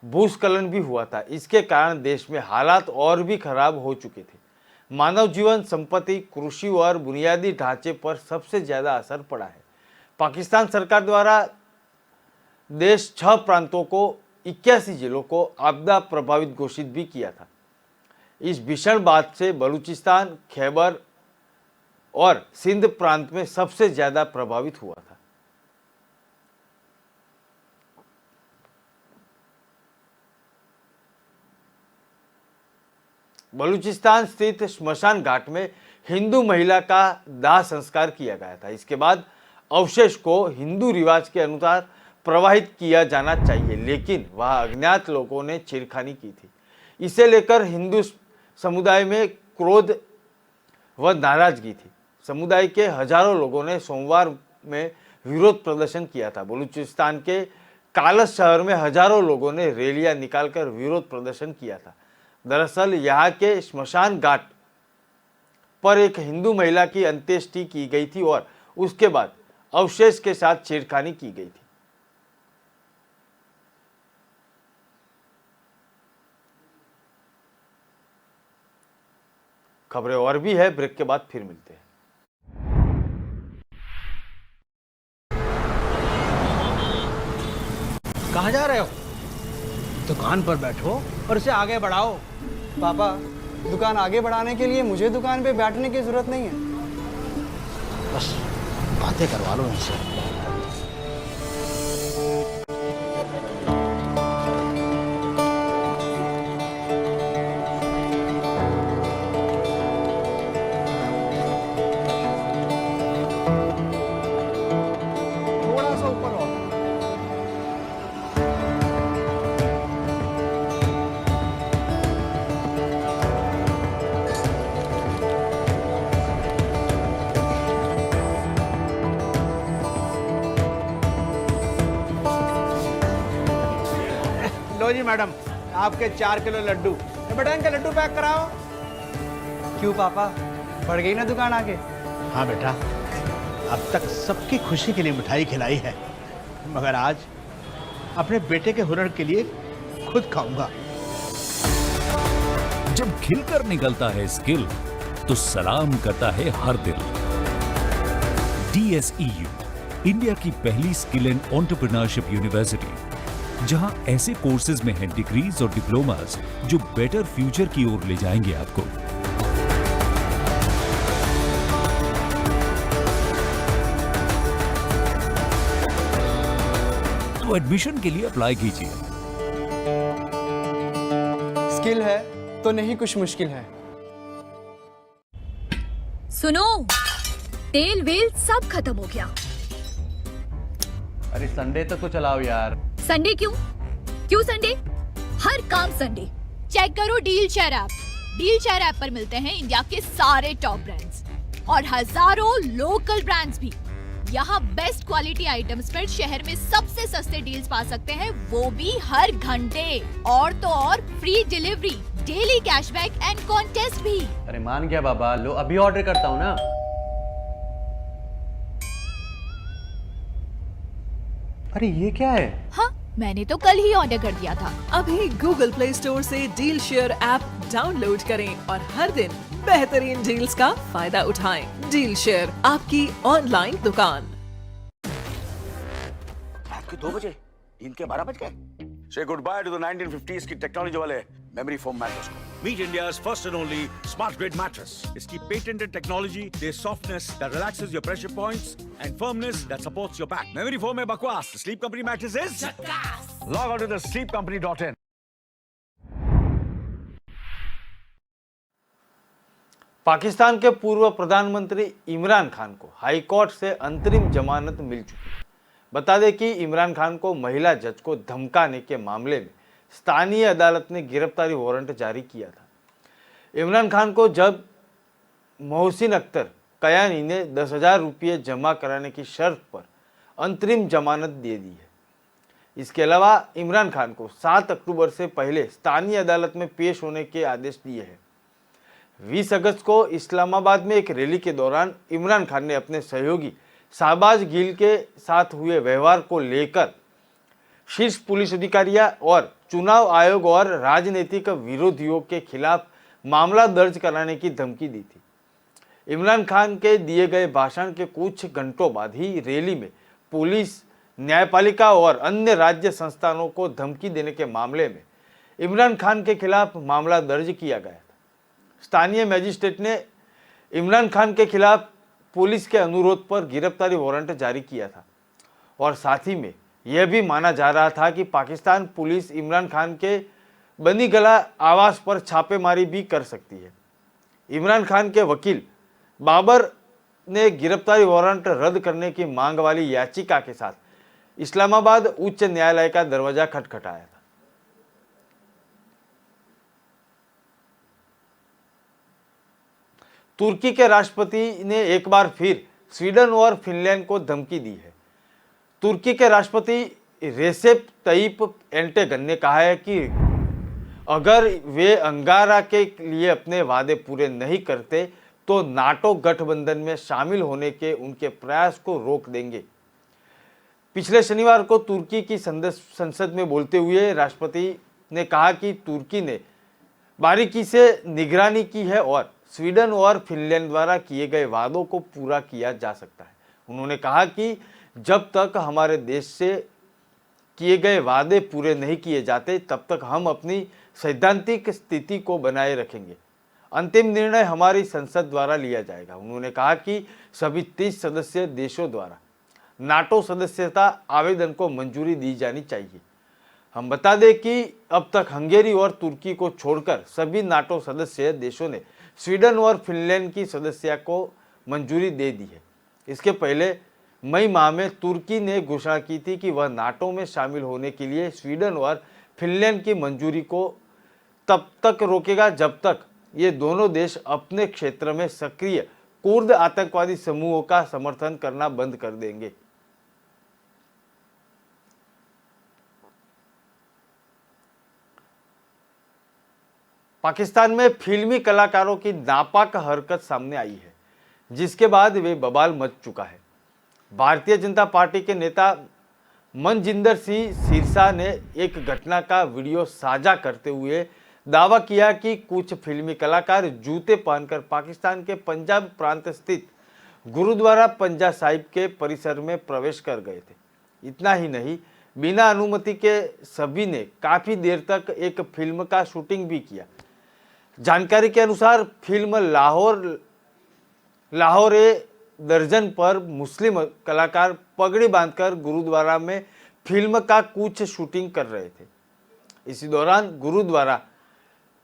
भूस्खलन भी हुआ था। इसके कारण देश में हालात और भी खराब हो चुके थे। मानव जीवन, संपत्ति, कृषि और बुनियादी ढांचे पर सबसे ज्यादा असर पड़ा है। पाकिस्तान सरकार द्वारा देश 6 प्रांतों को 81 जिलों को आपदा प्रभावित घोषित भी किया था। इस भीषण बाढ़ से बलूचिस्तान, खैबर और सिंध प्रांत में सबसे ज्यादा प्रभावित हुआ था। बलूचिस्तान स्थित श्मशान घाट में हिंदू महिला का दाह संस्कार किया गया था। इसके बाद अवशेष को हिंदू रिवाज के अनुसार प्रवाहित किया जाना चाहिए, लेकिन वह अज्ञात लोगों ने छेड़खानी की थी। इसे लेकर हिंदू समुदाय में क्रोध व नाराजगी थी। समुदाय के हजारों लोगों ने सोमवार में विरोध प्रदर्शन किया था। बलूचिस्तान के कालस शहर में हजारों लोगों ने रैलियां निकालकर विरोध प्रदर्शन किया था। दरअसल यहाँ के श्मशान घाट पर एक हिंदू महिला की अंत्येष्टि की गई थी और उसके बाद अवशेष के साथ छेड़खानी की गई थी। खबरें और भी है, ब्रेक के बाद फिर मिलते हैं। कहाँ जा रहे हो? दुकान पर बैठो और इसे आगे बढ़ाओ। पापा, दुकान आगे बढ़ाने के लिए मुझे दुकान पे बैठने की जरूरत नहीं है। बस बातें करवा लो इनसे। थोड़ा सा ऊपर और। लो जी मैडम, आपके 4 किलो लड्डू। बेटा इनके लड्डू पैक कराओ। क्यों पापा, बढ़ गई ना दुकान आगे? हाँ बेटा, अब तक सबकी खुशी के लिए मिठाई खिलाई है, मगर आज अपने बेटे के हुनर के लिए खुद खाऊंगा। जब खिलकर निकलता है स्किल तो सलाम करता है हर दिल। DSEU, इंडिया की पहली स्किल एंड एंटरप्रेन्योरशिप यूनिवर्सिटी, जहां ऐसे कोर्सेज में हैं डिग्रीज और डिप्लोमास जो बेटर फ्यूचर की ओर ले जाएंगे आपको। तो एडमिशन के लिए अप्लाई कीजिए। स्किल है तो नहीं कुछ मुश्किल है। सुनो, तेल वेल सब खत्म हो गया। अरे संडे तक तो चलाओ यार। संडे क्यों? क्यों संडे? हर काम संडे। चेक करो deal share app. Deal share app पर मिलते हैं इंडिया के सारे टॉप ब्रांड्स और हजारों लोकल ब्रांड्स भी। यहाँ बेस्ट क्वालिटी आइटम्स पर शहर में सबसे सस्ते डील्स पा सकते हैं, वो भी हर घंटे। और तो और free delivery, daily cashback and contest भी। अरे मान गया बाबा, लो अभी ऑर्डर करता हूँ ना। अरे ये क्या है? हाँ, मैंने तो कल ही ऑर्डर कर दिया था। अभी गूगल प्ले स्टोर से डील शेयर ऐप डाउनलोड करें और हर दिन बेहतरीन डील्स का फायदा उठाएं। डील शेयर, आपकी ऑनलाइन दुकान। रात के 2 बजे, दिन के 12 बज गए। Say goodbye to the 1950s की टेक्नोलॉजी वाले मेमोरी फोम मैट्रेस को। Meet India's first and only smart grid mattress. इसकी patented technology, there's softness that relaxes your pressure points and firmness that supports your back. Memory foam है बकवास. The Sleep Company mattress is झक्कास. Log on to the sleepcompany.in. Pakistan के पूर्व प्रधानमंत्री इमरान खान को high court से अंतरिम जमानत मिल चुकी है। बता दें कि इमरान खान को महिला जज को धमकाने के मामले में स्थानीय अदालत ने गिरफ्तारी वारंट जारी किया था। इमरान खान को जब मोहसिन अख्तर कयानी ने 10,000 रुपये जमा कराने की शर्त पर अंतरिम जमानत दे दी है। इसके अलावा इमरान खान को 7 अक्टूबर से पहले स्थानीय अदालत में पेश होने के आदेश दिए हैं। 20 अगस्त को इस्लामाबाद में एक रैली के दौरान इमरान खान ने अपने सहयोगी शाहबाज गिल के साथ हुए व्यवहार को लेकर शीर्ष पुलिस अधिकारियों और चुनाव आयोग और राजनीतिक विरोधियों के खिलाफ मामला दर्ज कराने की धमकी दी थी। इमरान खान के दिए गए भाषण के कुछ घंटों बाद ही रैली में पुलिस, न्यायपालिका और अन्य राज्य संस्थानों को धमकी देने के मामले में इमरान खान के खिलाफ मामला दर्ज किया गया था। स्थानीय मजिस्ट्रेट ने इमरान खान के खिलाफ पुलिस के अनुरोध पर गिरफ्तारी वारंट जारी किया था और साथ ही में यह भी माना जा रहा था कि पाकिस्तान पुलिस इमरान खान के बनीगला आवास पर छापेमारी भी कर सकती है। इमरान खान के वकील बाबर ने गिरफ्तारी वारंट रद्द करने की मांग वाली याचिका के साथ इस्लामाबाद उच्च न्यायालय का दरवाजा खटखटाया था। तुर्की के राष्ट्रपति ने एक बार फिर स्वीडन और फिनलैंड को धमकी दी है। तुर्की के राष्ट्रपति रेसेप तय्यिप एर्डोगन ने कहा है कि अगर वे अंकारा के लिए अपने वादे पूरे नहीं करते तो नाटो गठबंधन में शामिल होने के उनके प्रयास को रोक देंगे। पिछले शनिवार को तुर्की की संसद में बोलते हुए राष्ट्रपति ने कहा कि तुर्की ने बारीकी से निगरानी की है और स्वीडन और फिनलैंड द्वारा किए गए वादों को पूरा किया जा सकता है। उन्होंने कहा कि जब तक हमारे देश से किए गए वादे पूरे नहीं किए जाते तब तक हम अपनी सैद्धांतिक स्थिति को बनाए रखेंगे। अंतिम निर्णय हमारी संसद द्वारा लिया जाएगा। उन्होंने कहा कि सभी 30 सदस्य देशों द्वारा नाटो सदस्यता आवेदन को मंजूरी दी जानी चाहिए। हम बता दें कि अब तक हंगेरी और तुर्की को छोड़कर सभी नाटो सदस्य देशों ने स्वीडन और फिनलैंड की सदस्यता को मंजूरी दे दी है। इसके पहले मई माह में तुर्की ने घोषणा की थी कि वह नाटो में शामिल होने के लिए स्वीडन और फिनलैंड की मंजूरी को तब तक रोकेगा जब तक ये दोनों देश अपने क्षेत्र में सक्रिय कुर्द आतंकवादी समूहों का समर्थन करना बंद कर देंगे। पाकिस्तान में फिल्मी कलाकारों की नापाक हरकत सामने आई है, जिसके बाद वे बवाल मच चुका है। भारतीय जनता पार्टी के नेता मनजिंदर सिंह सिरसा ने एक घटना का वीडियो साझा करते हुए दावा किया कि कुछ फिल्मी कलाकार जूते पहनकर पाकिस्तान के पंजाब प्रांत स्थित गुरुद्वारा पंजा साहिब के परिसर में प्रवेश कर गए थे। इतना ही नहीं, बिना अनुमति के सभी ने काफी देर तक एक फिल्म का शूटिंग भी किया। जानकारी के अनुसार फिल्म लाहौर दर्जन पर मुस्लिम कलाकार पगड़ी बांधकर गुरुद्वारा में फिल्म का कुछ शूटिंग कर रहे थे। इसी दौरान गुरुद्वारा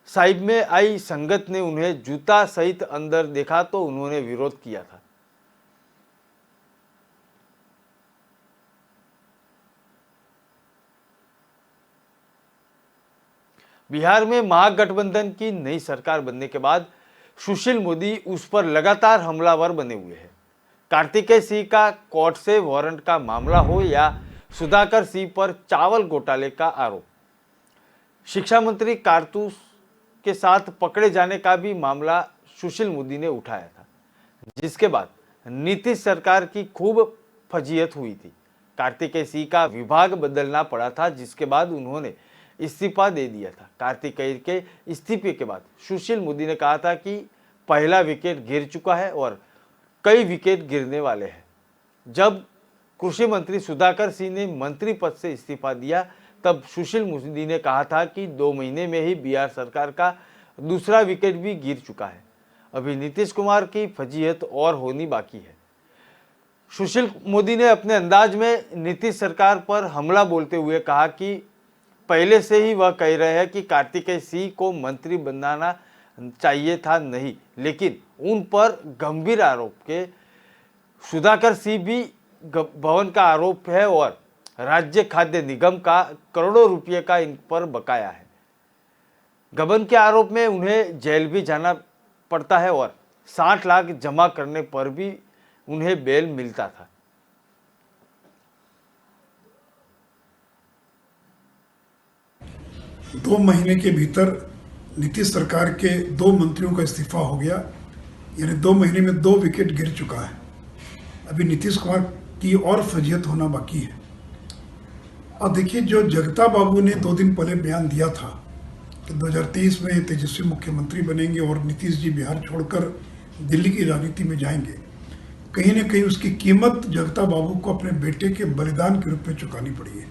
साहिब में आई संगत ने उन्हें जूता सहित अंदर देखा तो उन्होंने विरोध किया था। बिहार में महागठबंधन की नई सरकार बनने के बाद सुशील मोदी उस पर लगातार हमलावर बने हुए हैं। कार्तिकेय सिंह का कोर्ट से वारंट का मामला हो या सुधाकर सिंह पर चावल घोटाले का आरोप, शिक्षा मंत्री कारतूस के साथ पकड़े जाने का भी मामला सुशील मोदी ने उठाया था, जिसके बाद नीतीश सरकार की खूब फजीयत हुई थी। कार्तिकेय सिंह का विभाग बदलना पड़ा था, जिसके बाद उन्होंने इस्तीफा दे दिया था। कार्तिकेय के इस्तीफे के बाद सुशील मोदी ने कहा था कि पहला विकेट गिर चुका है और कई विकेट गिरने वाले हैं। जब कृषि मंत्री सुधाकर सिंह ने मंत्री पद से इस्तीफा दिया, तब सुशील मोदी ने कहा था कि 2 महीने में ही बिहार सरकार का दूसरा विकेट भी गिर चुका है। अभी नीतीश कुमार की फजीहत और होनी बाकी है। सुशील मोदी ने अपने अंदाज में नीतीश सरकार पर हमला बोलते हुए कहा कि पहले से ही वह कह रहे हैं कि कार्तिकेय सिंह को मंत्री बनाना चाहिए था नहीं, लेकिन उन पर गंभीर आरोप के सुधाकर सिंह भी भवन का आरोप है और राज्य खाद्य निगम का करोड़ों रुपए का इन पर बकाया है। गबन के आरोप में उन्हें जेल भी जाना पड़ता है और 60 लाख जमा करने पर भी उन्हें बेल मिलता था। दो महीने के भीतर नीतीश सरकार के 2 मंत्रियों का इस्तीफा हो गया, यानी 2 महीने में 2 विकेट गिर चुका है। अभी नीतीश कुमार की और फजीयत होना बाकी है। और देखिए, जो जगता बाबू ने 2 दिन पहले बयान दिया था कि 2023 में तेजस्वी मुख्यमंत्री बनेंगे और नीतीश जी बिहार छोड़कर दिल्ली की राजनीति में जाएंगे, कहीं ना कहीं उसकी कीमत जगता बाबू को अपने बेटे के बलिदान के रूप में चुकानी पड़ी है।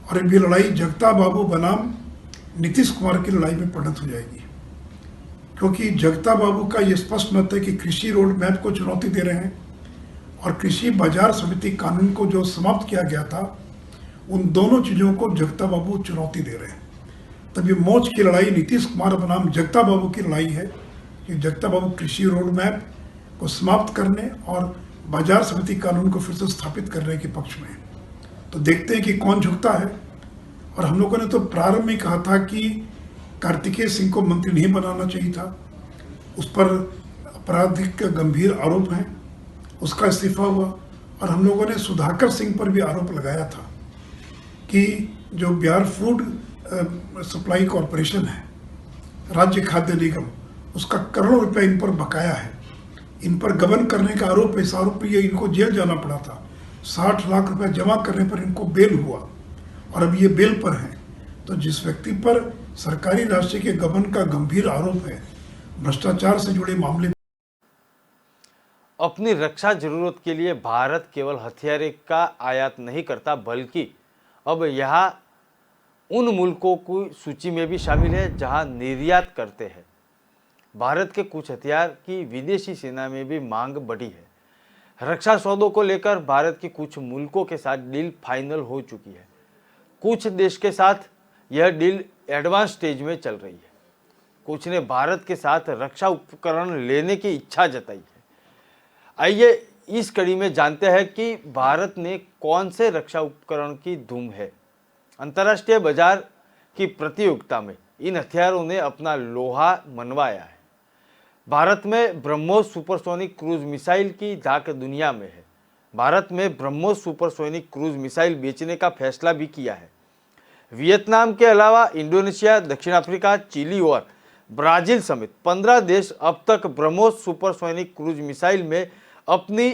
और अब ये लड़ाई जगता बाबू बनाम नीतीश कुमार की लड़ाई में परिणत हो जाएगी, क्योंकि जगता बाबू का ये स्पष्ट मत है कि कृषि रोड मैप को चुनौती दे रहे हैं और कृषि बाजार समिति कानून को जो समाप्त किया गया था, उन दोनों चीज़ों को जगता बाबू चुनौती दे रहे हैं। तब ये मौज की लड़ाई नीतीश कुमार बनाम जगता बाबू की लड़ाई है कि जगता बाबू कृषि रोड मैप को समाप्त करने और बाजार समिति कानून को फिर से स्थापित करने के पक्ष में। तो देखते हैं कि कौन झुकता है। और हम लोगों ने तो प्रारंभ में कहा था कि कार्तिकेय सिंह को मंत्री नहीं बनाना चाहिए था, उस पर आपराधिक गंभीर आरोप हैं, उसका इस्तीफा हुआ। और हम लोगों ने सुधाकर सिंह पर भी आरोप लगाया था कि जो बिहार फूड सप्लाई कॉरपोरेशन है, राज्य खाद्य निगम, उसका करोड़ों रुपए इन पर बकाया है, इन पर गबन करने का आरोप है। इस आरोप पर इनको जेल जाना पड़ा था। 60 लाख रुपए जमा करने पर इनको बेल हुआ और अब ये बेल पर हैं। तो जिस व्यक्ति पर सरकारी राशि के गबन का गंभीर आरोप है, भ्रष्टाचार से जुड़े मामले, अपनी रक्षा जरूरत के लिए भारत केवल हथियार का आयात नहीं करता, बल्कि अब यहाँ उन मुल्कों की सूची में भी शामिल है जहां निर्यात करते हैं। भारत के कुछ हथियार की विदेशी सेना में भी मांग बढ़ी है। रक्षा सौदों को लेकर भारत के कुछ मुल्कों के साथ डील फाइनल हो चुकी है। कुछ देश के साथ यह डील एडवांस स्टेज में चल रही है। कुछ ने भारत के साथ रक्षा उपकरण लेने की इच्छा जताई है। आइए इस कड़ी में जानते हैं कि भारत ने कौन से रक्षा उपकरण की धूम है। अंतर्राष्ट्रीय बाजार की प्रतियोगिता में इन हथियारों ने अपना लोहा मनवाया है। भारत में ब्रह्मोस सुपरसोनिक क्रूज मिसाइल की धाक दुनिया में है। भारत में ब्रह्मोस सुपरसोनिक क्रूज मिसाइल बेचने का फैसला भी किया है। वियतनाम के अलावा इंडोनेशिया, दक्षिण अफ्रीका, चिली और ब्राजील समेत 15 देश अब तक ब्रह्मोस सुपरसोनिक क्रूज मिसाइल में अपनी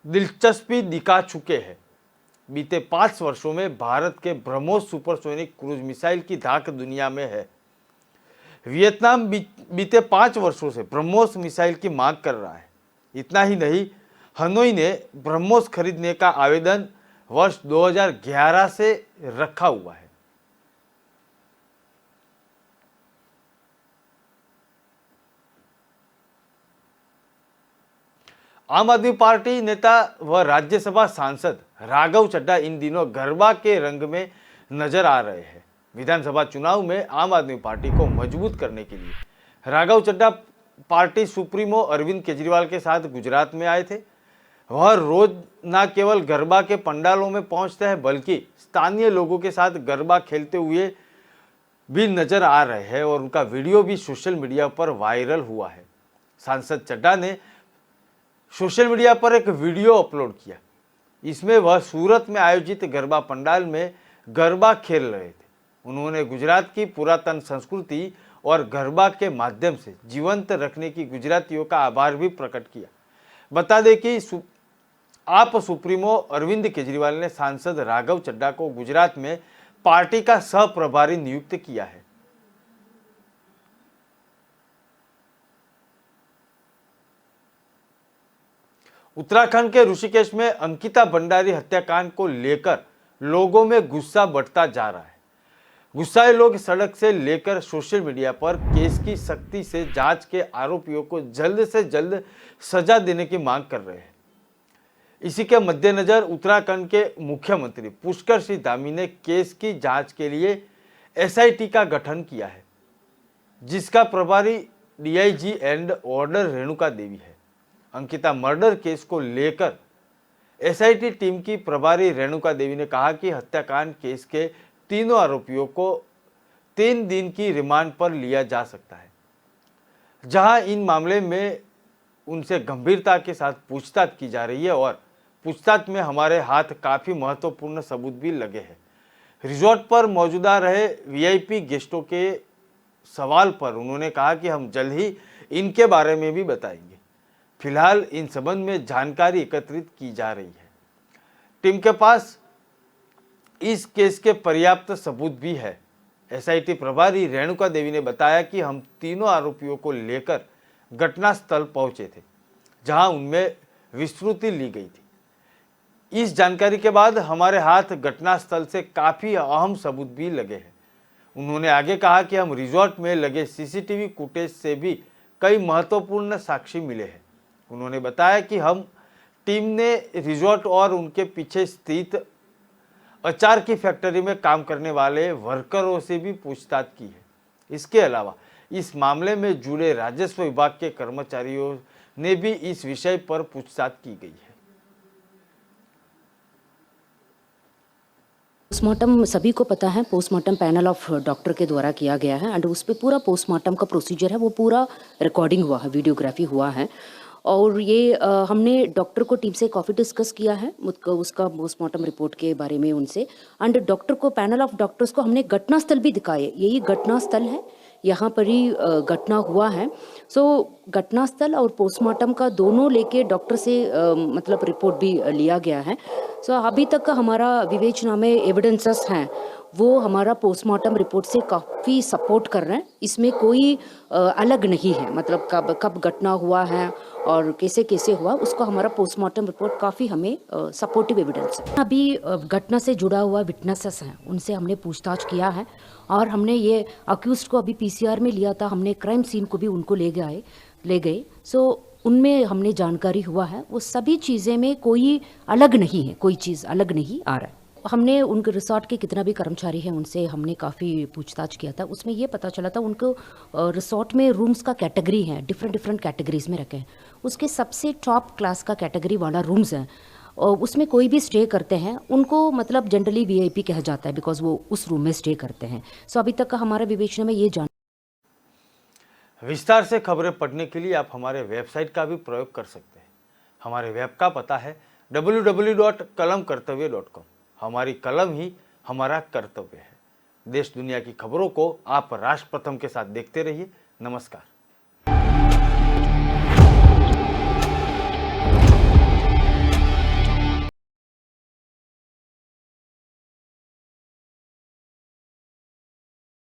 दिलचस्पी दिखा चुके हैं। बीते 5 वर्षों में भारत के ब्रह्मोस सुपरसोनिक क्रूज मिसाइल की धाक दुनिया में है। वियतनाम बीते 5 वर्षों से ब्रह्मोस मिसाइल की मांग कर रहा है। इतना ही नहीं, हनोई ने ब्रह्मोस खरीदने का आवेदन वर्ष 2011 से रखा हुआ है। आम आदमी पार्टी नेता व राज्यसभा सांसद राघव चड्ढा इन दिनों गरबा के रंग में नजर आ रहे हैं। विधानसभा चुनाव में आम आदमी पार्टी को मजबूत करने के लिए राघव चड्ढा पार्टी सुप्रीमो अरविंद केजरीवाल के साथ गुजरात में आए थे। वह रोज न केवल गरबा के पंडालों में पहुंचते हैं बल्कि स्थानीय लोगों के साथ गरबा खेलते हुए भी नजर आ रहे हैं और उनका वीडियो भी सोशल मीडिया पर वायरल हुआ है। सांसद चड्ढा ने सोशल मीडिया पर एक वीडियो अपलोड किया। इसमें वह सूरत में आयोजित गरबा पंडाल में गरबा खेल रहे थे। उन्होंने गुजरात की पुरातन संस्कृति और गरबा के माध्यम से जीवंत रखने की गुजरातियों का आभार भी प्रकट किया। बता दें कि आप सुप्रीमो अरविंद केजरीवाल ने सांसद राघव चड्ढा को गुजरात में पार्टी का सह प्रभारी नियुक्त किया है। उत्तराखंड के ऋषिकेश में अंकिता भंडारी हत्याकांड को लेकर लोगों में गुस्सा बढ़ता जा रहा है। गुस्साए लोग सड़क से लेकर सोशल मीडिया पर केस की सख्ती से जांच के आरोपियों को जल्द से जल्द सजा देने की मांग कर रहे हैं। इसी के मद्देनजर उत्तराखंड के मुख्यमंत्री पुष्कर सिंह धामी ने केस की जांच के लिए एसआईटी का गठन किया है, जिसका प्रभारी DIG and order Renuka Devi है। अंकिता मर्डर केस को लेकर एसआईटी टीम की प्रभारी रेणुका देवी ने कहा कि हत्याकांड केस के तीनों आरोपियों को 3 दिन की रिमांड पर लिया जा सकता है, जहां इन मामले में उनसे गंभीरता के साथ पूछताछ की जा रही है और पूछताछ में हमारे हाथ काफ़ी महत्वपूर्ण सबूत भी लगे हैं। रिजॉर्ट पर मौजूदा रहे वीआईपी गेस्टों के सवाल पर उन्होंने कहा कि हम जल्द ही इनके बारे में भी बताएंगे। फिलहाल इन संबंध में जानकारी एकत्रित की जा रही है। टीम के पास इस केस के पर्याप्त सबूत भी है। एसआईटी प्रभारी रेणुका देवी ने बताया कि हम तीनों आरोपियों को लेकर घटनास्थल पहुंचे थे, जहां उनमें विस्तृति ली गई थी। इस जानकारी के बाद हमारे हाथ घटनास्थल से काफ़ी अहम सबूत भी लगे हैं। उन्होंने आगे कहा कि हम रिजॉर्ट में लगे सीसीटीवी फुटेज से भी कई महत्वपूर्ण साक्षी मिले हैं। उन्होंने बताया कि हम टीम ने रिजॉर्ट और उनके पीछे स्थित अचार की फैक्ट्री में काम करने वाले वर्करों से भी पूछताछ की है। इसके अलावा इस मामले में जुड़े राजस्व विभाग के कर्मचारियों ने भी इस विषय पर पूछताछ की गई है। पोस्टमार्टम सभी को पता है, पोस्टमार्टम पैनल ऑफ डॉक्टर के द्वारा किया गया है एंड उस पर पूरा पोस्टमार्टम का प्रोसीजर है, वो पूरा रिकॉर्डिंग हुआ है, वीडियोग्राफी हुआ है। और ये हमने डॉक्टर को टीम से काफ़ी डिस्कस किया है उसका पोस्टमार्टम रिपोर्ट के बारे में उनसे, एंड डॉक्टर को, पैनल ऑफ डॉक्टर्स को हमने घटनास्थल भी दिखाए। यही घटनास्थल है, यहाँ पर ही घटना हुआ है। सो घटनास्थल और पोस्टमार्टम का दोनों लेके डॉक्टर से मतलब रिपोर्ट भी लिया गया है। सो अभी तक का हमारा विवेचना में एविडेंसेस हैं, वो हमारा पोस्टमार्टम रिपोर्ट से काफ़ी सपोर्ट कर रहे हैं। इसमें कोई अलग नहीं है, मतलब कब घटना हुआ है और कैसे कैसे हुआ, उसको हमारा पोस्टमार्टम रिपोर्ट काफ़ी हमें सपोर्टिव एविडेंस है। अभी घटना से जुड़ा हुआ विटनेसेस हैं, उनसे हमने पूछताछ किया है और हमने ये अक्यूज्ड को अभी पीसीआर में लिया था, हमने क्राइम सीन को भी उनको ले गए। सो उनमें हमने जानकारी हुआ है, वो सभी चीज़ें में कोई अलग नहीं है, कोई चीज़ अलग नहीं आ रहा है। हमने उनके रिसोर्ट के कितना भी कर्मचारी हैं उनसे हमने काफ़ी पूछताछ किया था। उसमें ये पता चला था उनको रिसोर्ट में रूम्स का कैटेगरी है, डिफरेंट कैटेगरीज में रखे हैं। उसके सबसे टॉप क्लास का कैटेगरी वाला रूम्स हैं और उसमें कोई भी स्टे करते हैं उनको मतलब जनरली वीआईपी कहा जाता है, बिकॉज वो उस रूम में स्टे करते हैं। सो अभी तक का हमारा विवेचना में ये विस्तार से खबरें पढ़ने के लिए आप हमारे वेबसाइट का भी प्रयोग कर सकते हैं। हमारे वेब का पता है www.kalamkartavya.com। हमारी कलम ही हमारा कर्तव्य है। देश दुनिया की खबरों को आप राष्ट्र प्रथम के साथ देखते रहिए। नमस्कार।